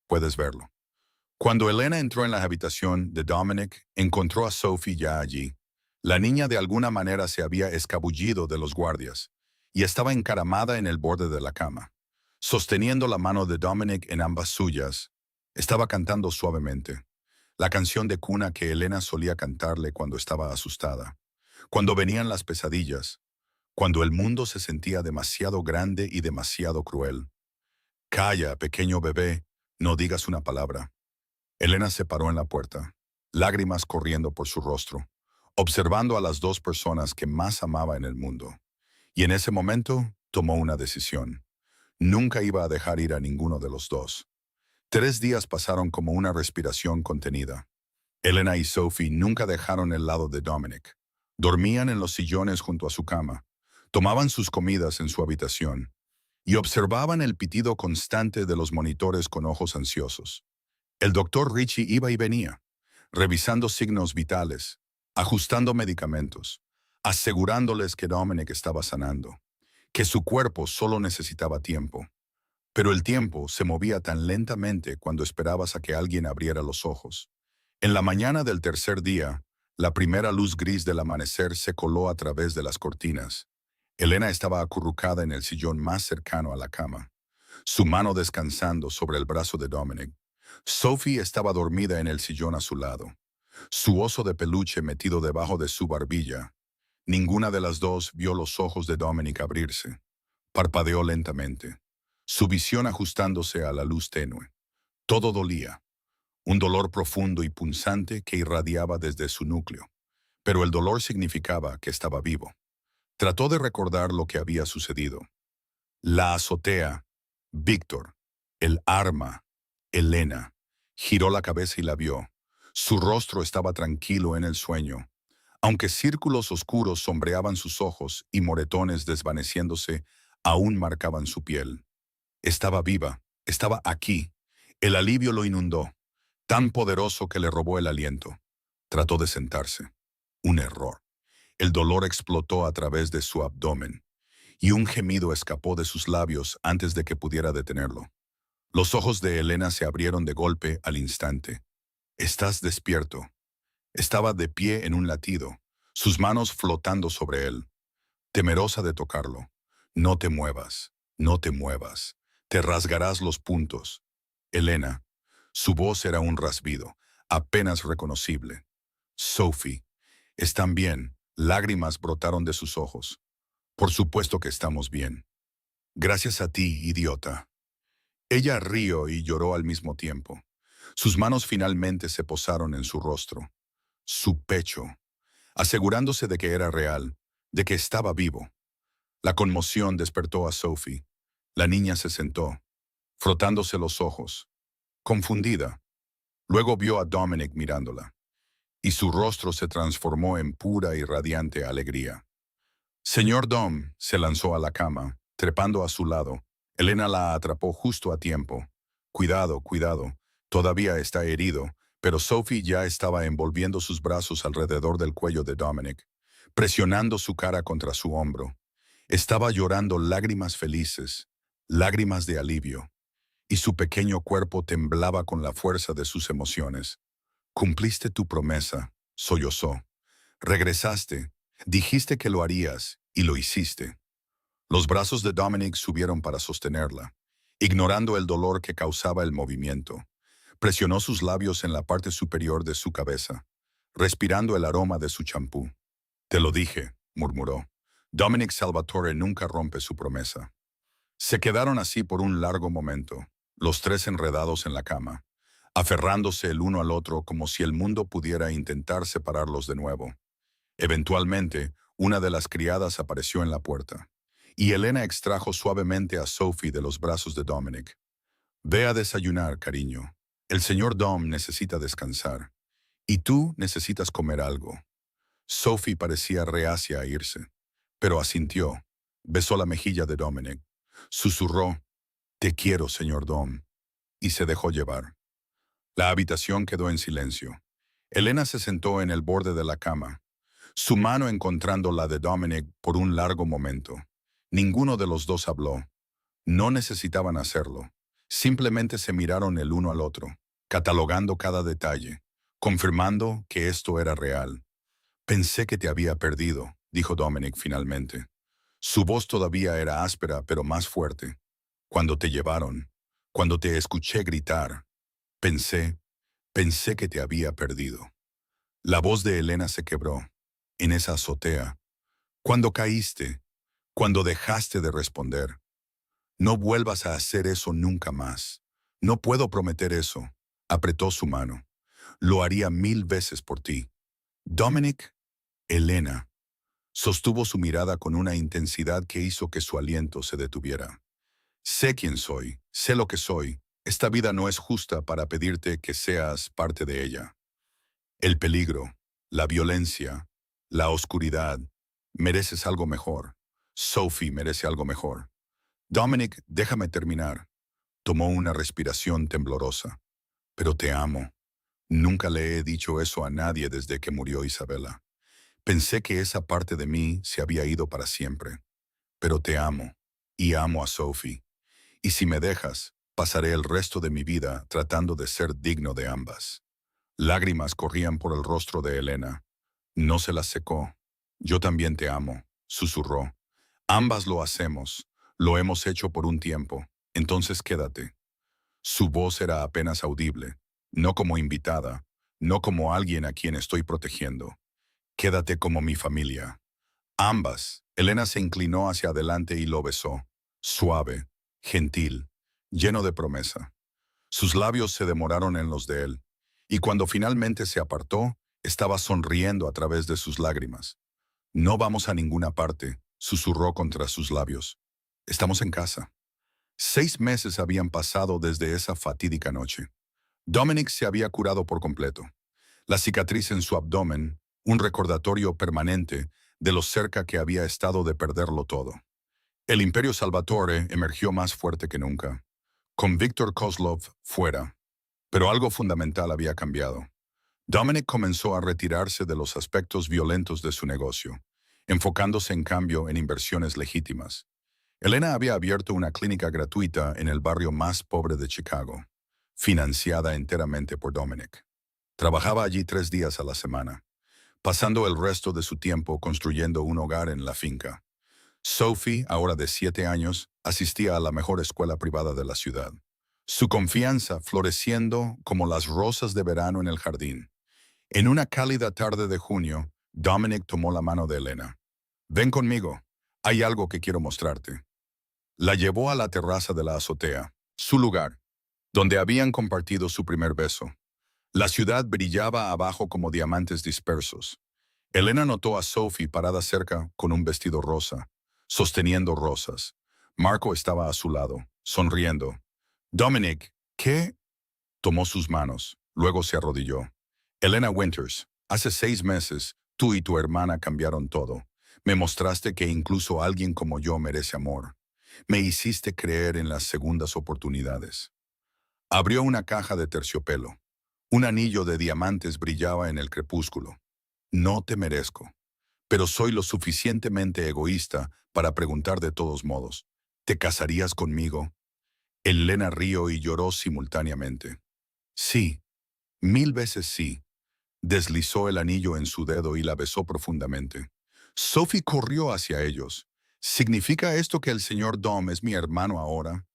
Speaker 1: puedes verlo. Cuando Elena entró en la habitación de Dominic, encontró a Sophie ya allí. La niña de alguna manera se había escabullido de los guardias y estaba encaramada en el borde de la cama. Sosteniendo la mano de Dominic en ambas suyas, estaba cantando suavemente, la canción de cuna que Elena solía cantarle cuando estaba asustada, cuando venían las pesadillas, cuando el mundo se sentía demasiado grande y demasiado cruel. Calla, pequeño bebé, no digas una palabra. Elena se paró en la puerta, lágrimas corriendo por su rostro, observando a las dos personas que más amaba en el mundo. Y en ese momento tomó una decisión. Nunca iba a dejar ir a ninguno de los dos. 3 días pasaron como una respiración contenida. Elena y Sophie nunca dejaron el lado de Dominic. Dormían en los sillones junto a su cama, tomaban sus comidas en su habitación y observaban el pitido constante de los monitores con ojos ansiosos. El doctor Richie iba y venía, revisando signos vitales, ajustando medicamentos, asegurándoles que Dominic estaba sanando, que su cuerpo solo necesitaba tiempo. Pero el tiempo se movía tan lentamente cuando esperabas a que alguien abriera los ojos. En la mañana del tercer día, la primera luz gris del amanecer se coló a través de las cortinas. Elena estaba acurrucada en el sillón más cercano a la cama, su mano descansando sobre el brazo de Dominic. Sophie estaba dormida en el sillón a su lado, su oso de peluche metido debajo de su barbilla. Ninguna de las dos vio los ojos de Dominic abrirse. Parpadeó lentamente, su visión ajustándose a la luz tenue. Todo dolía, un dolor profundo y punzante que irradiaba desde su núcleo, pero el dolor significaba que estaba vivo. Trató de recordar lo que había sucedido. La azotea, Víctor, el arma, Elena. Giró la cabeza y la vio. Su rostro estaba tranquilo en el sueño, aunque círculos oscuros sombreaban sus ojos y moretones desvaneciéndose aún marcaban su piel. Estaba viva, estaba aquí. El alivio lo inundó, tan poderoso que le robó el aliento. Trató de sentarse. Un error. El dolor explotó a través de su abdomen, y un gemido escapó de sus labios antes de que pudiera detenerlo. Los ojos de Elena se abrieron de golpe al instante. «Estás despierto». Estaba de pie en un latido, sus manos flotando sobre él, temerosa de tocarlo. «No te muevas, no te muevas. Te rasgarás los puntos». Elena. Su voz era un rasbido, apenas reconocible. «Sophie, ¿están bien?» Lágrimas brotaron de sus ojos. «Por supuesto que estamos bien. Gracias a ti, idiota». Ella rió y lloró al mismo tiempo. Sus manos finalmente se posaron en su rostro, su pecho, asegurándose de que era real, de que estaba vivo. La conmoción despertó a Sophie. La niña se sentó, frotándose los ojos, confundida. Luego vio a Dominic mirándola, y su rostro se transformó en pura y radiante alegría. «Señor Dom», se lanzó a la cama, trepando a su lado. Elena la atrapó justo a tiempo. «Cuidado, cuidado. Todavía está herido», pero Sophie ya estaba envolviendo sus brazos alrededor del cuello de Dominic, presionando su cara contra su hombro. Estaba llorando lágrimas felices, lágrimas de alivio, y su pequeño cuerpo temblaba con la fuerza de sus emociones. «Cumpliste tu promesa», sollozó. «Regresaste, dijiste que lo harías, y lo hiciste». Los brazos de Dominic subieron para sostenerla, ignorando el dolor que causaba el movimiento. Presionó sus labios en la parte superior de su cabeza, respirando el aroma de su champú. «Te lo dije», murmuró. Dominic Salvatore nunca rompe su promesa. Se quedaron así por un largo momento, los tres enredados en la cama, aferrándose el uno al otro como si el mundo pudiera intentar separarlos de nuevo. Eventualmente, una de las criadas apareció en la puerta, y Elena extrajo suavemente a Sophie de los brazos de Dominic. «Ve a desayunar, cariño. El señor Dom necesita descansar. Y tú necesitas comer algo». Sophie parecía reacia a irse, pero asintió. Besó la mejilla de Dominic. Susurró: «Te quiero, señor Dom», y se dejó llevar. La habitación quedó en silencio. Elena se sentó en el borde de la cama, su mano encontrando la de Dominic por un largo momento. Ninguno de los dos habló. No necesitaban hacerlo. Simplemente se miraron el uno al otro, catalogando cada detalle, confirmando que esto era real. «Pensé que te había perdido», dijo Dominic finalmente. Su voz todavía era áspera pero más fuerte. «Cuando te llevaron, cuando te escuché gritar, pensé, pensé que te había perdido». La voz de Elena se quebró, en esa azotea. «Cuando caíste, cuando dejaste de responder. No vuelvas a hacer eso nunca más. No puedo prometer eso». Apretó su mano. «Lo haría 1000 veces por ti». «Dominic». «Elena». Sostuvo su mirada con una intensidad que hizo que su aliento se detuviera. «Sé quién soy, sé lo que soy. Esta vida no es justa para pedirte que seas parte de ella. El peligro, la violencia, la oscuridad. Mereces algo mejor. Sophie merece algo mejor». «Dominic, déjame terminar». Tomó una respiración temblorosa. «Pero te amo. Nunca le he dicho eso a nadie desde que murió Isabela. Pensé que esa parte de mí se había ido para siempre. Pero te amo, y amo a Sophie. Y si me dejas, pasaré el resto de mi vida tratando de ser digno de ambas». Lágrimas corrían por el rostro de Elena. No se las secó. «Yo también te amo», susurró. Ambas lo hacemos. Lo hemos hecho por un tiempo. Entonces quédate. Su voz era apenas audible, no como invitada, no como alguien a quien estoy protegiendo. Quédate como mi familia. Ambas. Elena se inclinó hacia adelante y lo besó. Suave, gentil, lleno de promesa. Sus labios se demoraron en los de él, y cuando finalmente se apartó, estaba sonriendo a través de sus lágrimas. No vamos a ninguna parte, susurró contra sus labios. Estamos en casa. 6 meses habían pasado desde esa fatídica noche. Dominic se había curado por completo. La cicatriz en su abdomen, un recordatorio permanente de lo cerca que había estado de perderlo todo. El Imperio Salvatore emergió más fuerte que nunca, con Viktor Kozlov fuera. Pero algo fundamental había cambiado. Dominic comenzó a retirarse de los aspectos violentos de su negocio, enfocándose en cambio en inversiones legítimas. Elena había abierto una clínica gratuita en el barrio más pobre de Chicago, financiada enteramente por Dominic. Trabajaba allí 3 días a la semana, pasando el resto de su tiempo construyendo un hogar en la finca. Sophie, ahora de 7 años, asistía a la mejor escuela privada de la ciudad. Su confianza floreciendo como las rosas de verano en el jardín. En una cálida tarde de junio, Dominic tomó la mano de Elena. «Ven conmigo. Hay algo que quiero mostrarte». La llevó a la terraza de la azotea, su lugar, donde habían compartido su primer beso. La ciudad brillaba abajo como diamantes dispersos. Elena notó a Sophie parada cerca con un vestido rosa, sosteniendo rosas. Marco estaba a su lado, sonriendo. «Dominic, ¿qué?» Tomó sus manos, luego se arrodilló. «Elena Winters, hace 6 meses, tú y tu hermana cambiaron todo. Me mostraste que incluso alguien como yo merece amor. Me hiciste creer en las segundas oportunidades». Abrió una caja de terciopelo. Un anillo de diamantes brillaba en el crepúsculo. «No te merezco, pero soy lo suficientemente egoísta para preguntar de todos modos, ¿te casarías conmigo?» Elena rió y lloró simultáneamente. «Sí, 1000 veces sí». Deslizó el anillo en su dedo y la besó profundamente. Sophie corrió hacia ellos. «¿Significa esto que el señor Dom es mi hermano ahora?»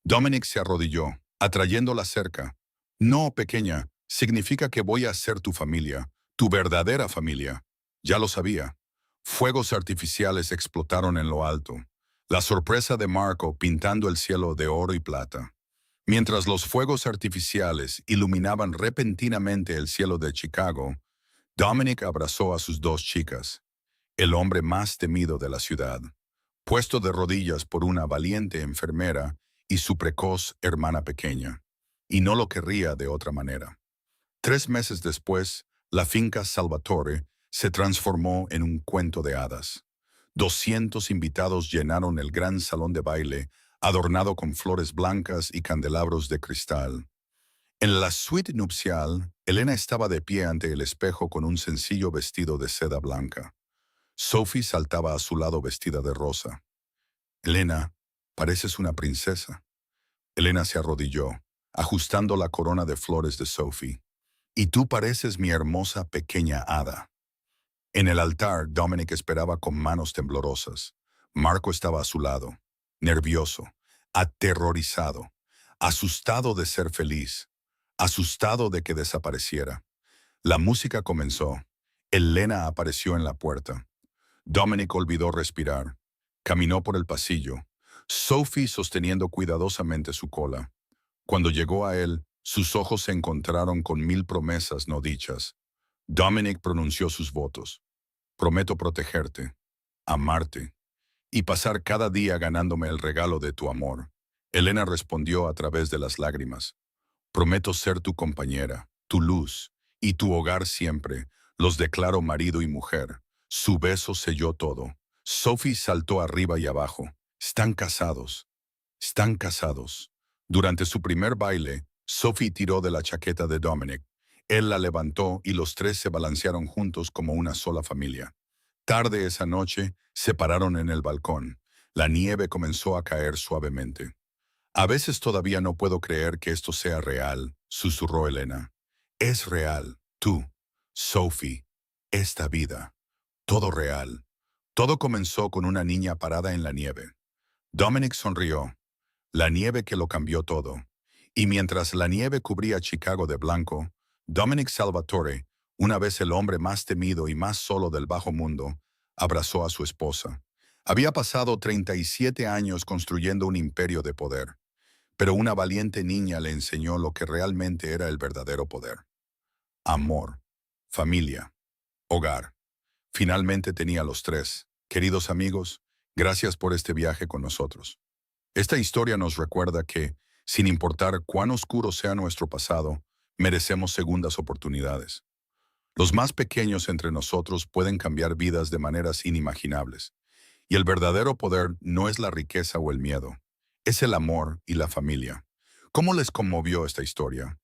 Speaker 1: Dominic se arrodilló, atrayéndola cerca. «No, pequeña, significa que voy a ser tu familia, tu verdadera familia». Ya lo sabía. Fuegos artificiales explotaron en lo alto. La sorpresa de Marco pintando el cielo de oro y plata. Mientras los fuegos artificiales iluminaban repentinamente el cielo de Chicago, Dominic abrazó a sus 2 chicas, el hombre más temido de la ciudad, puesto de rodillas por una valiente enfermera y su precoz hermana pequeña, y no lo querría de otra manera. 3 meses después, la finca Salvatore se transformó en un cuento de hadas. 200 invitados llenaron el gran salón de baile, adornado con flores blancas y candelabros de cristal. En la suite nupcial, Elena estaba de pie ante el espejo con un sencillo vestido de seda blanca. Sophie saltaba a su lado vestida de rosa. «Elena, pareces una princesa». Elena se arrodilló, ajustando la corona de flores de Sophie. «Y tú pareces mi hermosa pequeña hada». En el altar, Dominic esperaba con manos temblorosas. Marco estaba a su lado, nervioso, aterrorizado, asustado de ser feliz, asustado de que desapareciera. La música comenzó. Elena apareció en la puerta. Dominic olvidó respirar. Caminó por el pasillo, Sophie sosteniendo cuidadosamente su cola. Cuando llegó a él, sus ojos se encontraron con 1000 promesas no dichas. Dominic pronunció sus votos. «Prometo protegerte, amarte y pasar cada día ganándome el regalo de tu amor». Elena respondió a través de las lágrimas. «Prometo ser tu compañera, tu luz y tu hogar siempre. Los declaro marido y mujer». Su beso selló todo. Sophie saltó arriba y abajo. «Están casados. Están casados». Durante su primer baile, Sophie tiró de la chaqueta de Dominic. Él la levantó y los tres se balancearon juntos como una sola familia. Tarde esa noche, se pararon en el balcón. La nieve comenzó a caer suavemente. «A veces todavía no puedo creer que esto sea real», susurró Elena. «Es real, tú, Sophie, esta vida, todo real. Todo comenzó con una niña parada en la nieve. Dominic sonrió, la nieve que lo cambió todo. Y mientras la nieve cubría Chicago de blanco, Dominic Salvatore, una vez el hombre más temido y más solo del bajo mundo, abrazó a su esposa. Había pasado 37 años construyendo un imperio de poder, pero una valiente niña le enseñó lo que realmente era el verdadero poder. Amor, familia, hogar. Finalmente tenía los tres. Queridos amigos, gracias por este viaje con nosotros. Esta historia nos recuerda que, sin importar cuán oscuro sea nuestro pasado, merecemos segundas oportunidades. Los más pequeños entre nosotros pueden cambiar vidas de maneras inimaginables. Y el verdadero poder no es la riqueza o el miedo, es el amor y la familia. ¿Cómo les conmovió esta historia?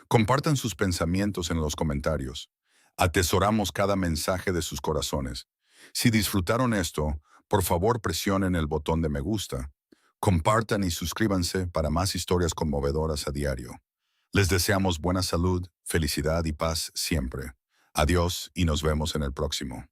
Speaker 1: Compartan sus pensamientos en los comentarios. Atesoramos cada mensaje de sus corazones. Si disfrutaron esto, por favor presionen el botón de me gusta. Compartan y suscríbanse para más historias conmovedoras a diario. Les deseamos buena salud, felicidad y paz siempre. Adiós y nos vemos en el próximo.